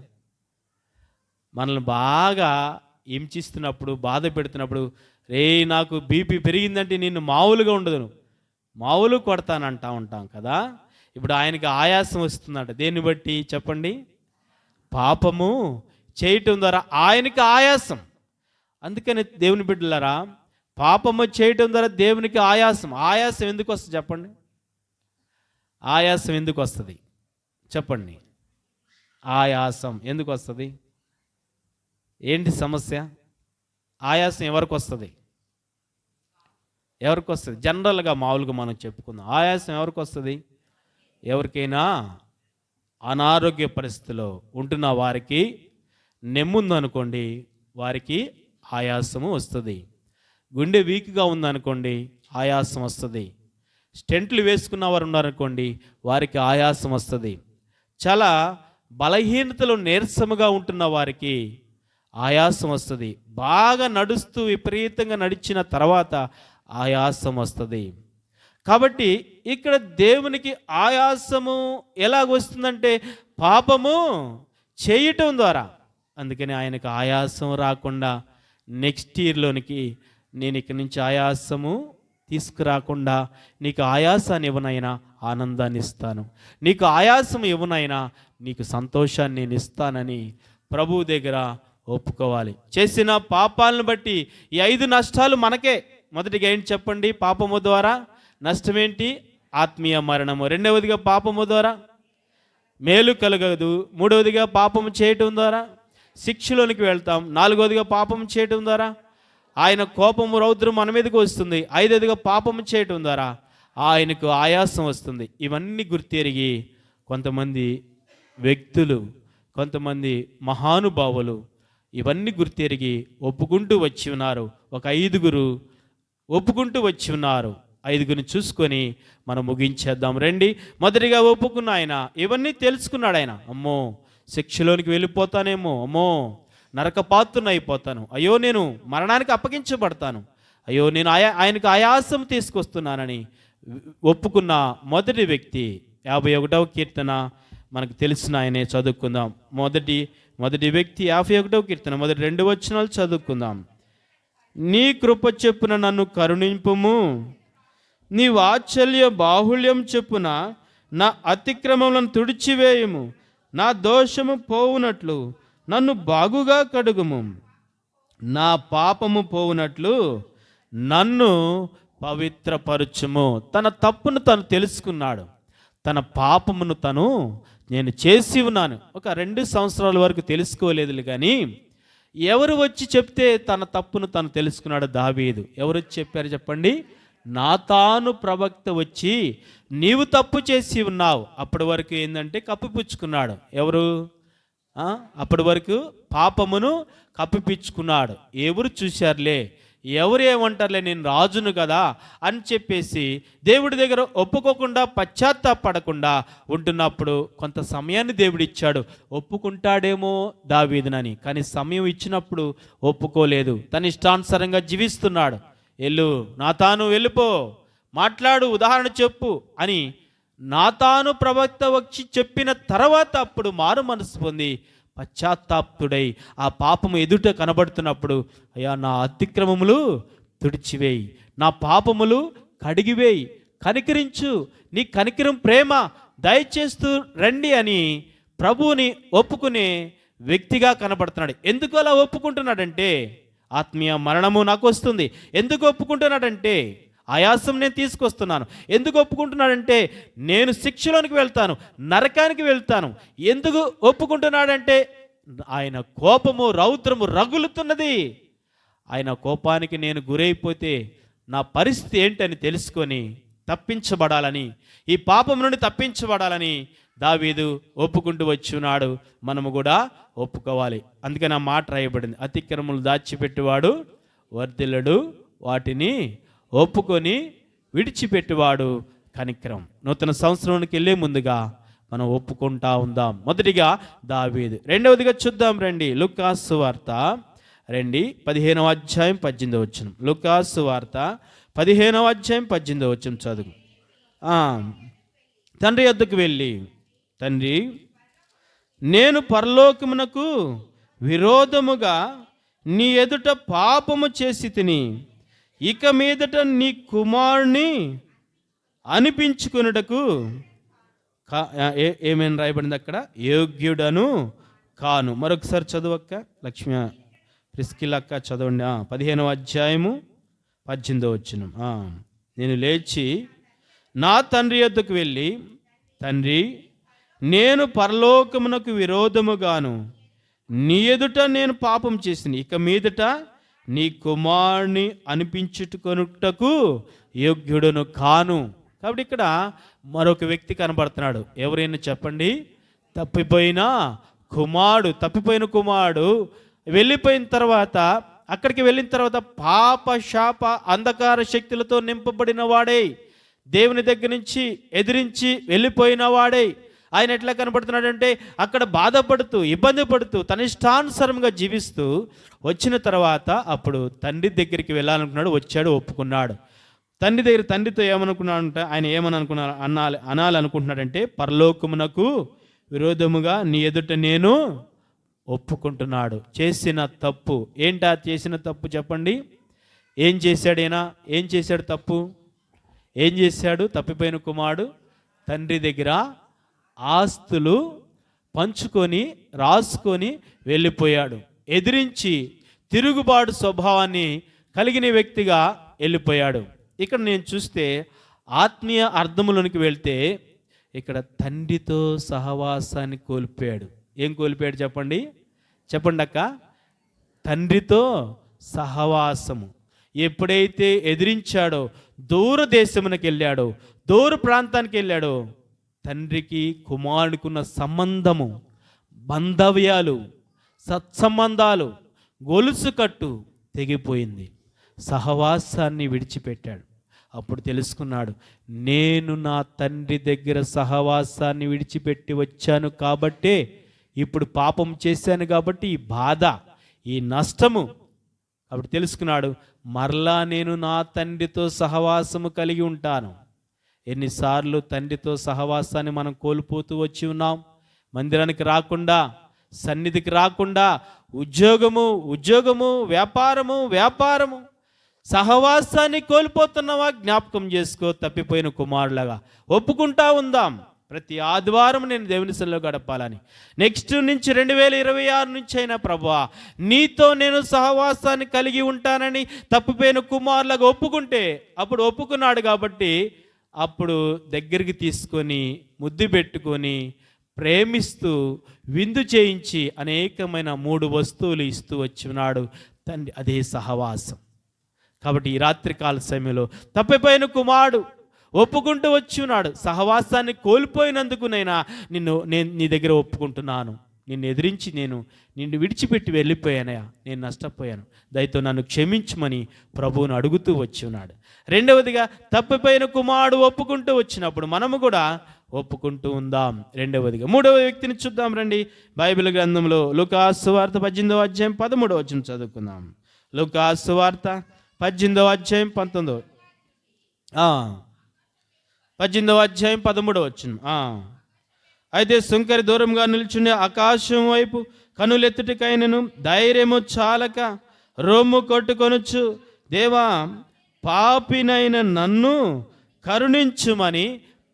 మనల్ని బాగా హింసిస్తున్నప్పుడు, బాధ పెడుతున్నప్పుడు, రే నాకు బీపీ పెరిగిందంటే నిన్ను మామూలుగా ఉండదు, మామూలు కొడతానంటా ఉంటాం కదా. ఇప్పుడు ఆయనకి ఆయాసం వస్తుందంట. దేన్ని బట్టి చెప్పండి? పాపము చేయటం ద్వారా ఆయనకి ఆయాసం. అందుకని దేవుని బిడ్డలారా, పాపము చేయటం ద్వారా దేవునికి ఆయాసం. ఆయాసం ఎందుకు వస్తుంది చెప్పండి? ఆయాసం ఎందుకు వస్తుంది చెప్పండి? ఆయాసం ఎందుకు వస్తుంది? ఏంటి సమస్య? ఆయాసం ఎవరికి వస్తుంది? ఎవరికి వస్తుంది? జనరల్గా మామూలుగా మనం చెప్పుకుందాం. ఆయాసం ఎవరికి వస్తుంది? ఎవరికైనా అనారోగ్య పరిస్థితిలో ఉంటున్న వారికి నెమ్ముందనుకోండి, వారికి ఆయాసము వస్తుంది. గుండె వీక్గా ఉందనుకోండి, ఆయాసం వస్తుంది. స్టెంట్లు వేసుకున్న వారు ఉన్నారనుకోండి, వారికి ఆయాసం వస్తుంది. చాలా బలహీనతలు నీరసముగా ఉంటున్న వారికి ఆయాసం వస్తుంది. బాగా నడుస్తూ విపరీతంగా నడిచిన తర్వాత ఆయాసం వస్తుంది. కాబట్టి ఇక్కడ దేవునికి ఆయాసము ఎలాగొస్తుందంటే పాపము చేయటం ద్వారా. అందుకని ఆయనకు ఆయాసం రాకుండా నెక్స్ట్ ఇయర్లోనికి నేను ఇక్కడి నుంచి ఆయాసము తీసుకురాకుండా నీకు ఆయాసాన్ని ఇవ్వనైనా ఆనందాన్ని ఇస్తాను, నీకు ఆయాసం ఇవ్వనైనా నీకు సంతోషాన్ని నేను ఇస్తానని ప్రభువు దగ్గర ఒప్పుకోవాలి. చేసిన పాపాలను బట్టి ఈ 5 నష్టాలు మనకే. మొదటిగా ఏంటి చెప్పండి? పాపము ద్వారా నష్టం ఏంటి? ఆత్మీయ మరణము. రెండవదిగా పాపము ద్వారా మేలు కలగదు. మూడవదిగా పాపము చేయటం ద్వారా శిక్షలోనికి వెళ్తాం. నాలుగవదిగా పాపము చేయటం ద్వారా ఆయన కోపము రౌద్రం మన మీదకి వస్తుంది. ఐదవదిగా పాపము చేయటం ద్వారా ఆయనకు ఆయాసం వస్తుంది. ఇవన్నీ గుర్తెరిగి కొంతమంది వ్యక్తులు, కొంతమంది మహానుభావులు ఇవన్నీ గుర్తెరిగి ఒప్పుకుంటూ వచ్చి ఉన్నారు. ఒక 5గురు ఒప్పుకుంటూ వచ్చి ఉన్నారు. 5గురిని చూసుకొని మనం ముగించేద్దాం రండి. మొదటిగా ఒప్పుకున్న ఆయన ఇవన్నీ తెలుసుకున్నాడు. ఆయన అమ్మో శిక్షలోనికి వెళ్ళిపోతానేమో, అమ్మో నరకపాత్రుని అయిపోతాను, అయ్యో నేను మరణానికి అప్పగించబడతాను, అయ్యో నేను ఆయనకు ఆయాసం తీసుకొస్తున్నానని ఒప్పుకున్న మొదటి వ్యక్తి 51వ కీర్తన మనకు తెలిసిన ఆయనే. చదువుకుందాం. మొదటి వ్యక్తి 51వ కీర్తన మొదటి 2 వచనాలు చదువుకుందాం. నీ కృప చెప్పున నన్ను కరుణింపుము, నీ వాత్సల్య బాహుళ్యం చెప్పున నా అతిక్రమములను తుడిచివేయము, నా దోషము పోవునట్లు నన్ను బాగుగా కడుగుము, నా పాపము పోవునట్లు నన్ను పవిత్రపరచుము. తన తప్పును తను తెలుసుకున్నాడు, తన పాపమును తను నేను చేసి ఉన్నాను. ఒక 2 సంవత్సరాల వరకు తెలుసుకోలేదు, కానీ ఎవరు వచ్చి చెప్తే తన తప్పును తను తెలుసుకున్నాడు దావీదు. ఎవరు వచ్చి చెప్పారు చెప్పండి? నాతాను ప్రవక్త వచ్చి నీవు తప్పు చేసి ఉన్నావు. అప్పటి వరకు ఏంటంటే కప్పిపుచ్చుకున్నాడు. ఎవరు? అప్పటి వరకు పాపమును కప్పిపుచ్చుకున్నాడు. ఎవరు చూశారులే, ఎవరు ఏమంటారులే, నేను రాజును కదా అని చెప్పేసి దేవుడి దగ్గర ఒప్పుకోకుండా పశ్చాత్తాపడకుండా ఉంటున్నప్పుడు కొంత సమయాన్ని దేవుడు ఇచ్చాడు. ఒప్పుకుంటాడేమో దావీదునని, కానీ సమయం ఇచ్చినప్పుడు ఒప్పుకోలేదు. తన ఇష్టానుసారంగా జీవిస్తున్నాడు. నాతాను వెళ్ళిపో, మాట్లాడు, ఉదాహరణ చెప్పు అని నాతాను ప్రవక్త వచ్చి చెప్పిన తర్వాత అప్పుడు మారు మనసు పొంది పశ్చాత్తాప్తుడై ఆ పాపము ఎదుట కనబడుతున్నప్పుడు, అయ్యా నా అతిక్రమములు తుడిచివేయి, నా పాపములు కడిగివేయి, కనికరించు, నీ కనికరం ప్రేమ దయచేస్తూ రండి అని ప్రభువుని ఒప్పుకునే వ్యక్తిగా కనబడుతున్నాడు. ఎందుకు అలా ఒప్పుకుంటున్నాడంటే ఆత్మీయ మరణము నాకు వస్తుంది. ఎందుకు ఒప్పుకుంటున్నాడంటే ఆయాసం నేను తీసుకొస్తున్నాను. ఎందుకు ఒప్పుకుంటున్నాడంటే నేను శిక్షలోనికి వెళ్తాను, నరకానికి వెళ్తాను. ఎందుకు ఒప్పుకుంటున్నాడంటే ఆయన కోపము రౌద్రము రగులుతున్నది. ఆయన కోపానికి నేను గురైపోతే నా పరిస్థితి ఏంటని తెలుసుకొని తప్పించబడాలని, ఈ పాపం నుండి తప్పించబడాలని దావీదు ఒప్పుకుంటూ వచ్చున్నాడు. మనము కూడా ఒప్పుకోవాలి. అందుకని ఆ మాట రాయబడింది, అతిక్రమములు దాచిపెట్టువాడు వర్ధిల్లడు, వాటిని ఒప్పుకొని విడిచిపెట్టువాడు కనికరం. నూతన సంవత్సరానికి వెళ్ళే ముందుగా మనం ఒప్పుకుంటా ఉందాం. మొదటిగా దావీదు. రెండవదిగా చూద్దాం రండి, లూకాసు వార్త 15వ అధ్యాయం 18వ వచనం. లూకాసు వార్త 15వ అధ్యాయం 18వ వచనం చదువు. తండ్రి వద్దకు వెళ్ళి, తండ్రి, నేను పరలోకమునకు విరోధముగా నీ ఎదుట పాపము చేసి తిని, ఇక మీదట నీ కుమారుని అనిపించుకున్నటకు ఏమేమి రాయబడింది అక్కడ? యోగ్యుడను కాను. మరొకసారి చదువక్క లక్ష్మి ప్రిస్కిల్ అక్క చదవండి. 15వ అధ్యాయము 18వ వచనం. నేను లేచి నా తండ్రి యొద్దకు వెళ్ళి, తండ్రి, నేను పరలోకమునకు విరోధముగాను నీ ఎదుట నేను పాపం చేసింది, ఇక మీదట నీ కుమారుని అనిపించుకొనుటకు యోగ్యుడను కాను. కాబట్టి ఇక్కడ మరొక వ్యక్తి కనబడుతున్నాడు. ఎవరైనా చెప్పండి? తప్పిపోయిన కుమారుడు వెళ్ళిపోయిన తర్వాత, అక్కడికి వెళ్ళిన తర్వాత పాప శాప అంధకార శక్తులతో నింపబడిన వాడే, దేవుని దగ్గర నుంచి ఎదిరించి వెళ్ళిపోయిన వాడే ఆయన ఎట్లా కనబడుతున్నాడంటే అక్కడ బాధపడుతూ ఇబ్బంది పడుతూ తన ఇష్టానుసారంగా జీవిస్తూ వచ్చిన తర్వాత అప్పుడు తండ్రి దగ్గరికి వెళ్ళాలనుకున్నాడు. వచ్చాడు, ఒప్పుకున్నాడు. తండ్రితో ఏమనుకున్నాడంటే ఆయన అనాలనుకుంటున్నాడంటే పరలోకమునకు విరోధముగా నీ ఎదుట నేను ఒప్పుకుంటున్నాడు. చేసిన తప్పు ఏంటా? చేసిన తప్పు చెప్పండి. ఏం చేశాడైనా? ఏం చేశాడు తప్పు? ఏం చేశాడు? తప్పిపోయిన కుమారుడు తండ్రి దగ్గర ఆస్తులు పంచుకొని రాసుకొని వెళ్ళిపోయాడు. ఎదిరించి తిరుగుబాటు స్వభావాన్ని కలిగిన వ్యక్తిగా వెళ్ళిపోయాడు. ఇక్కడ నేను చూస్తే ఆత్మీయ అర్థములోనికి వెళ్తే ఇక్కడ తండ్రితో సహవాసాన్ని కోల్పోయాడు. ఏం కోల్పోయాడు చెప్పండి? చెప్పండి అక్క. తండ్రితో సహవాసము ఎప్పుడైతే ఎదిరించాడో, దూర దేశమునకు వెళ్ళాడో, దూర ప్రాంతానికి వెళ్ళాడో, తండ్రికి కుమారుడికున్న సంబంధము, బంధవ్యాలు, సత్సంబంధాలు, గొలుసు కట్టు తెగిపోయింది. సహవాసాన్ని విడిచిపెట్టాడు. అప్పుడు తెలుసుకున్నాడు, నేను నా తండ్రి దగ్గర సహవాసాన్ని విడిచిపెట్టి వచ్చాను కాబట్టే ఇప్పుడు పాపం చేశాను, కాబట్టి ఈ బాధ, ఈ నష్టము. అప్పుడు తెలుసుకున్నాడు, మరలా నేను నా తండ్రితో సహవాసము కలిగి ఉంటాను. ఎన్నిసార్లు తండ్రితో సహవాసాన్ని మనం కోల్పోతూ వచ్చి ఉన్నాం. మందిరానికి రాకుండా, సన్నిధికి రాకుండా, ఉద్యోగము, వ్యాపారము, సహవాసాన్ని కోల్పోతున్నావా? జ్ఞాపకం చేసుకో. తప్పిపోయిన కుమారులాగా ఒప్పుకుంటా ఉందాం. ప్రతి ఆదివారం నేను దేవుని సన్నిధిలో గడపాలని. నెక్స్ట్ నుంచి 2026 నుంచి అయినా ప్రభువా నీతో నేను సహవాసాన్ని కలిగి ఉంటానని తప్పిపోయిన కుమారులాగా ఒప్పుకుంటే, అప్పుడు ఒప్పుకున్నాడు కాబట్టి అప్పుడు దగ్గరికి తీసుకొని ముద్దు పెట్టుకొని ప్రేమిస్తూ విందు చేయించి అనేకమైన 3 వస్తువులు ఇస్తూ వచ్చి ఉన్నాడు తండ్రి. అదే సహవాసం. కాబట్టి ఈ రాత్రికాల సమయంలో తప్పిపోయిన కుమారుడు ఒప్పుకుంటూ వచ్చి ఉన్నాడు. సహవాసాన్ని కోల్పోయినందుకునైనా నేను నీ దగ్గర ఒప్పుకుంటున్నాను. నిన్ను ఎదిరించి నిన్ను విడిచిపెట్టి వెళ్ళిపోయానయా, నేను నష్టపోయాను, దయతో నన్ను క్షమించమని ప్రభువును అడుగుతూ వచ్చి ఉన్నాడు. రెండవదిగా తప్పిపోయిన కుమారుడు ఒప్పుకుంటూ వచ్చినప్పుడు మనము కూడా ఒప్పుకుంటూ ఉందాం. రెండవదిగా మూడవ వ్యక్తిని చూద్దాం రండి. బైబిల్ గ్రంథంలో లూకాసు సువార్త 18వ అధ్యాయం 13వ వచనం చదువుకుందాం. లూకాసు సువార్త 18వ అధ్యాయం 18వ అధ్యాయం 13వ వచనం. అయితే సుంకరి దూరంగా నిల్చుని ఆకాశం వైపు కనులెత్తుటికైనను ధైర్యము చాలక రొమ్ము కొట్టుకొనుచు, దేవా పాపినైన నన్ను కరుణించుమని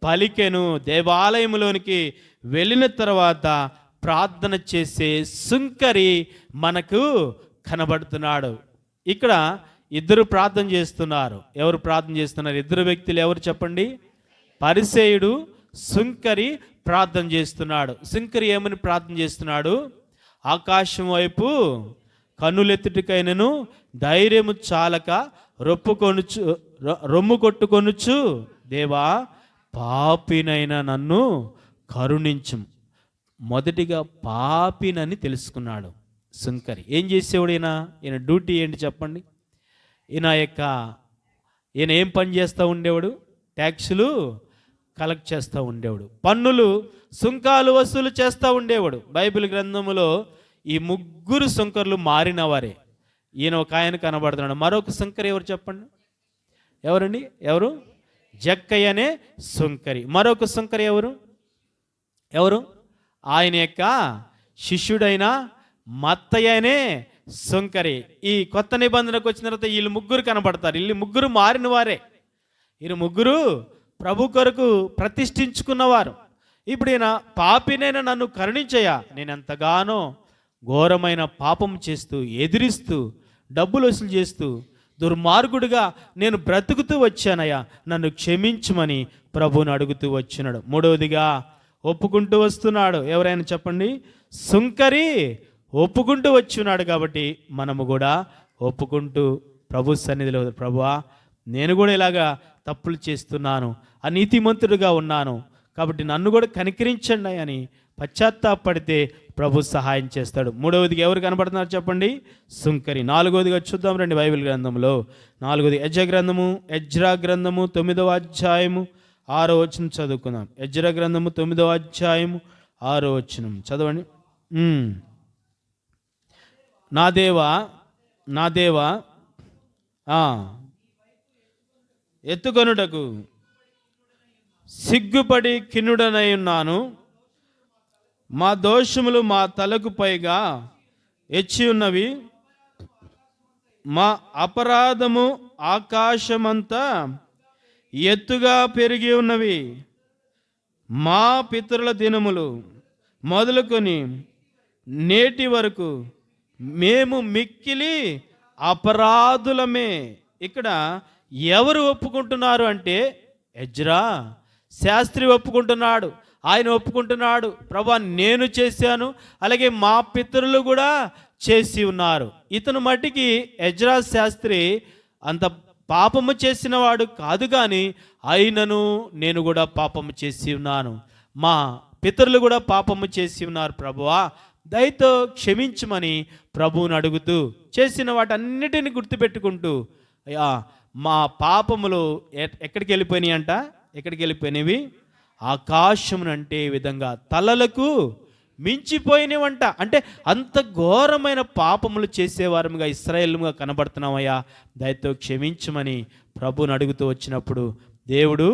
పలికెను. దేవాలయంలోనికి వెళ్ళిన తర్వాత ప్రార్థన చేసే సుంకరి మనకు కనబడుతున్నాడు. ఇక్కడ ఇద్దరు ప్రార్థన చేస్తున్నారు. ఎవరు ప్రార్థన చేస్తున్నారు? ఇద్దరు వ్యక్తులు ఎవరు చెప్పండి? పరిసేయుడు, సుంకరి ప్రార్థన చేస్తున్నాడు. సుంకరి ఏమని ప్రార్థన చేస్తున్నాడు? ఆకాశం వైపు కన్నులెత్తుటికైనను ధైర్యము చాలక రొమ్ము కొట్టుకొనుచు, దేవా పాపినైనా నన్ను కరుణించు. మొదటిగా పాపినని తెలుసుకున్నాడు సుంకరి. ఏం చేసేవాడు ఈయన డ్యూటీ ఏంటి చెప్పండి? ఈయన ఏం పని చేస్తూ ఉండేవాడు? ట్యాక్సులు కలెక్ట్ చేస్తూ ఉండేవాడు, పన్నులు సుంకాలు వసూలు చేస్తూ ఉండేవాడు. బైబిల్ గ్రంథములో ఈ ముగ్గురు సుంకర్లు మారిన వారే. ఈయన ఒక ఆయన కనబడుతున్నాడు. మరొక సుంకరి ఎవరు చెప్పండి? ఎవరండి? ఎవరు? జక్కయ్య అనే సుంకరి. మరొక సుంకరి ఎవరు? ఆయన యొక్క శిష్యుడైన మత్తయ్య అనే సుంకరి. ఈ కొత్త నిబంధనకు వచ్చిన తర్వాత వీళ్ళు ముగ్గురు కనబడతారు. వీళ్ళు ముగ్గురు మారిన వారే. వీళ్ళు ముగ్గురు ప్రభు కొరకు ప్రతిష్ఠించుకున్నవారు. ఇప్పుడు ఈయన పాపినైనా నన్ను కరుణించయ్యా, నేను ఎంతగానో ఘోరమైన పాపం చేస్తూ, ఎదిరిస్తూ, డబ్బులు వసూలు చేస్తూ, దుర్మార్గుడిగా నేను బ్రతుకుతూ వచ్చానయ్యా, నన్ను క్షమించమని ప్రభువుని అడుగుతూ వచ్చినాడు. మూడవదిగా ఒప్పుకుంటూ వస్తున్నాడు. ఎవరైనా చెప్పండి? సుంకరి ఒప్పుకుంటూ వచ్చున్నాడు. కాబట్టి మనము కూడా ఒప్పుకుంటూ ప్రభు సన్నిధిలో, ప్రభువా నేను కూడా ఇలాగా తప్పులు చేస్తున్నాను, అనీతిమంతుడిగా ఉన్నాను, కాబట్టి నన్ను కూడా కనికరించండి అని పశ్చాత్తాపడితే ప్రభు సహాయం చేస్తాడు. మూడవదిగా ఎవరు కనబడుతున్నారు చెప్పండి? సుంకరి. నాలుగవదిగా చూద్దాం రండి బైబిల్ గ్రంథంలో. నాలుగవది ఎజ్రా గ్రంథము 9వ అధ్యాయము 6వ వచనం చదువుకుందాం. ఎజ్రా గ్రంథము 9వ అధ్యాయము 6వ వచనం చదవండి. నా దేవా ఎత్తుకొనుటకు సిగ్గుపడి కిన్నుడనై ఉన్నాను. మా దోషములు మా తలకు పైగా ఎచ్చి ఉన్నవి. మా అపరాధము ఆకాశమంతా ఎత్తుగా పెరిగి ఉన్నవి. మా పితరుల దినములు మొదలుకొని నేటి వరకు మేము మిక్కిలి అపరాధులమే. ఇక్కడ ఎవరు ఒప్పుకుంటున్నారు అంటే ఎజ్రా శాస్త్రి ఒప్పుకుంటున్నాడు. ఆయన ఒప్పుకుంటున్నాడు, ప్రభా నేను చేశాను, అలాగే మా పితరులు కూడా చేసి ఉన్నారు. ఇతను మట్టికి ఎజ్రా శాస్త్రి అంత పాపము చేసిన వాడు కాదు, కానీ అయినను నేను కూడా పాపము చేసి ఉన్నాను, మా పితరులు కూడా పాపము చేసి ఉన్నారు, ప్రభువా దయతో క్షమించమని ప్రభువుని అడుగుతూ చేసిన వాటన్నిటిని గుర్తుపెట్టుకుంటూ, అయ్యా మా పాపములు ఎక్కడికి వెళ్ళిపోయినాయి అంట? ఎక్కడికి వెళ్ళిపోయినవి? ఆకాశమునంటే విధంగా తలలకు మించిపోయినవంట. అంటే అంత ఘోరమైన పాపములు చేసేవారముగా ఇశ్రాయేలుగా కనబడుతున్నామయ్యా, దయతో క్షమించమని ప్రభువుని అడుగుతూ వచ్చినప్పుడు దేవుడు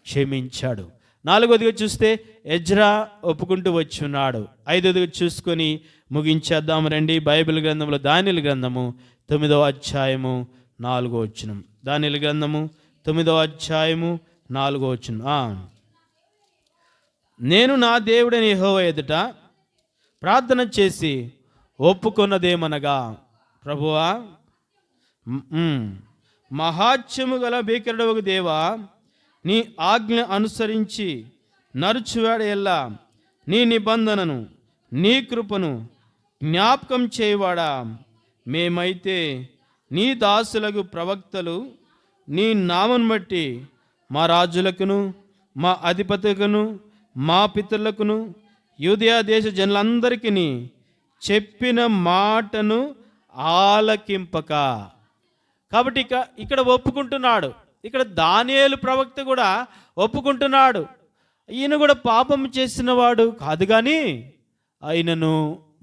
క్షమించాడు. నాలుగోదిగా చూస్తే ఎజ్రా ఒప్పుకుంటూ వచ్చి ఉన్నాడు. ఐదోదిగా చూసుకొని ముగించేద్దాం రండి. బైబిల్ గ్రంథంలో దానియేలు గ్రంథము 9వ అధ్యాయము 4వ వచనం. దానియేలు గ్రంథము 9వ అధ్యాయము 4వ వచనం. నేను నా దేవుడైన యెహోవా ఎదుట ప్రార్థన చేసి ఒప్పుకొన్నదేమనగా, ప్రభువా మహాత్యము గల భీకరుడవగు దేవా, నీ ఆజ్ఞ అనుసరించి నడుచువాడు ఎల్లా నీ నిబంధనను, నీ కృపను జ్ఞాపకం చేయవాడా, మేమైతే నీ దాసులకు ప్రవక్తలు నీ నామం బట్టి మా రాజులకును, మా అధిపతులకును, మా పితరులకును, యూదయా దేశ జనులందరికీ చెప్పిన మాటను ఆలకింపక. కాబట్టి ఇక్కడ ఒప్పుకుంటున్నాడు. ఇక్కడ దానియేలు ప్రవక్త కూడా ఒప్పుకుంటున్నాడు. ఈయన కూడా పాపం చేసిన వాడు కాదు, కానీ ఆయనను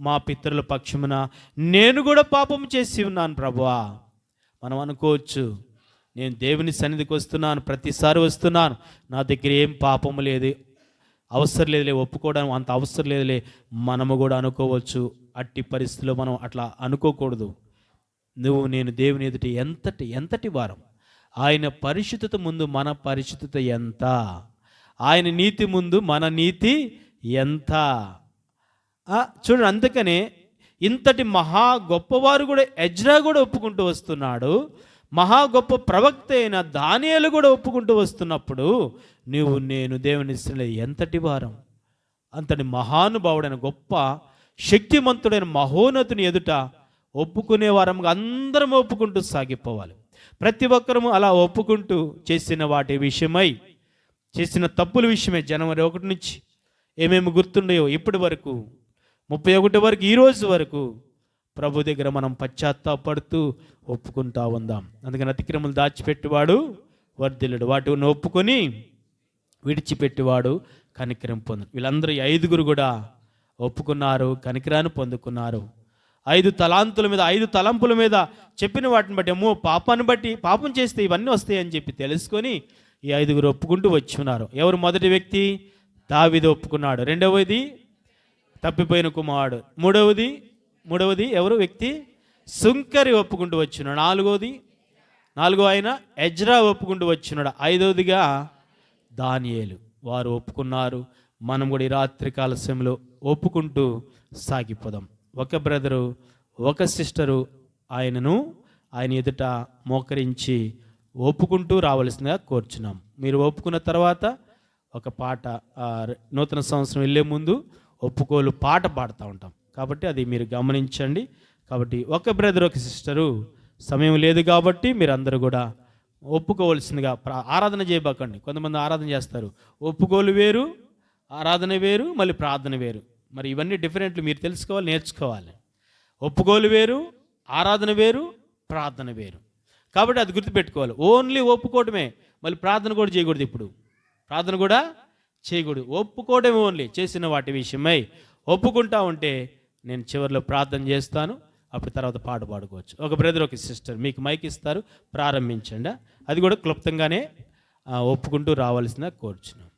మా పితరుల పక్షమున నేను కూడా పాపం చేసి ఉన్నాను ప్రభువా. మనం అనుకోవచ్చు, నేను దేవుని సన్నిధికి వస్తున్నాను, ప్రతిసారి వస్తున్నాను, నా దగ్గర ఏం పాపము లేదు, అవసరం లేదులే, ఒప్పుకోవడం అంత అవసరం లేదులే. మనము కూడా అనుకోవచ్చు. అట్టి పరిస్థితిలో మనం అట్లా అనుకోకూడదు. నేను దేవుని ఎదుట ఎంతటి వారం. ఆయన పరిశుద్ధత ముందు మన పరిశుద్ధత ఎంత, ఆయన నీతి ముందు మన నీతి ఎంత. చూడండి, అందుకనే ఇంతటి మహా గొప్పవారు కూడా ఎజ్రా కూడా ఒప్పుకుంటూ వస్తున్నాడు. మహా గొప్ప ప్రవక్త అయిన దానియేలు కూడా ఒప్పుకుంటూ వస్తున్నప్పుడు నేను దేవుని ఎంతటి వారం. అంతటి మహానుభావుడైన గొప్ప శక్తిమంతుడైన మహోన్నతుని ఎదుట ఒప్పుకునే వారంగా అందరం ఒప్పుకుంటూ సాగిపోవాలి. ప్రతి ఒక్కరము అలా ఒప్పుకుంటూ చేసిన వాటి విషయమై, చేసిన తప్పుల విషయమై జనవరి 1 నుంచి ఏమేమి గుర్తుండయో ఇప్పటి వరకు 31 వరకు, ఈ రోజు వరకు ప్రభు దగ్గర మనం పశ్చాత్తాపడుతూ ఒప్పుకుంటా ఉందాం. అందుకని అతిక్రమలు దాచిపెట్టేవాడు వర్ధిల్లుడు, వాటిని ఒప్పుకొని విడిచిపెట్టేవాడు కనికరం పొందు. వీళ్ళందరూ 5 కూడా ఒప్పుకున్నారు, కనికరాన్ని పొందుకున్నారు. 5 తలాంతుల మీద, 5 తలంపుల మీద చెప్పిన వాటిని బట్టి, పాపాన్ని బట్టి, పాపం చేస్తే ఇవన్నీ వస్తాయని చెప్పి తెలుసుకొని ఈ 5 ఒప్పుకుంటూ వచ్చి ఉన్నారు. ఎవరు? మొదటి వ్యక్తి దావీదు ఒప్పుకున్నాడు. రెండవది తప్పిపోయిన కుమారుడు. మూడవది ఎవరు వ్యక్తి? సుంకరి ఒప్పుకుంటూ వచ్చినాడు. నాలుగో ఆయన ఎజ్రా ఒప్పుకుంటూ వచ్చినాడు. 5వదిగా దానియేలు. వారు ఒప్పుకున్నారు. మనం కూడా ఈ రాత్రికాల సమయంలో ఒప్పుకుంటూ సాగిపోదాం. ఒక బ్రదరు, ఒక సిస్టరు ఆయన ఎదుట మోకరించి ఒప్పుకుంటూ రావాల్సిందిగా కోరుచున్నాం. మీరు ఒప్పుకున్న తర్వాత ఒక పాట, నూతన సంవత్సరం వెళ్ళే ముందు ఒప్పుకోలు పాట పాడుతూ ఉంటాం, కాబట్టి అది మీరు గమనించండి. కాబట్టి ఒక బ్రదర్, ఒక సిస్టరు, సమయం లేదు కాబట్టి మీరు అందరూ కూడా ఒప్పుకోవాల్సిందిగా. ఆరాధన చేయబాకండి. కొంతమంది ఆరాధన చేస్తారు, ఒప్పుకోలు వేరు, ఆరాధన వేరు, మళ్ళీ ప్రార్థన వేరు. మరి ఇవన్నీ డిఫరెంట్లు మీరు తెలుసుకోవాలి, నేర్చుకోవాలి. ఒప్పుకోలు వేరు, ఆరాధన వేరు, ప్రార్థన వేరు. కాబట్టి అది గుర్తుపెట్టుకోవాలి. ఓన్లీ ఒప్పుకోవడమే, మళ్ళీ ప్రార్థన కూడా చేయకూడదు. ఇప్పుడు ప్రార్థన కూడా చేయకూడదు, ఒప్పుకోవడమే ఓన్లీ. చేసిన వాటి విషయమై ఒప్పుకుంటా ఉంటే నేను చివరిలో ప్రార్థన చేస్తాను, అప్పుడు తర్వాత పాట పాడుకోవచ్చు. ఒక బ్రదర్, ఒక సిస్టర్ మీకు మైక్ ఇస్తారు, ప్రారంభించండి. అది కూడా క్లుప్తంగానే ఒప్పుకుంటూ రావాల్సిన కోరుచున్నాను.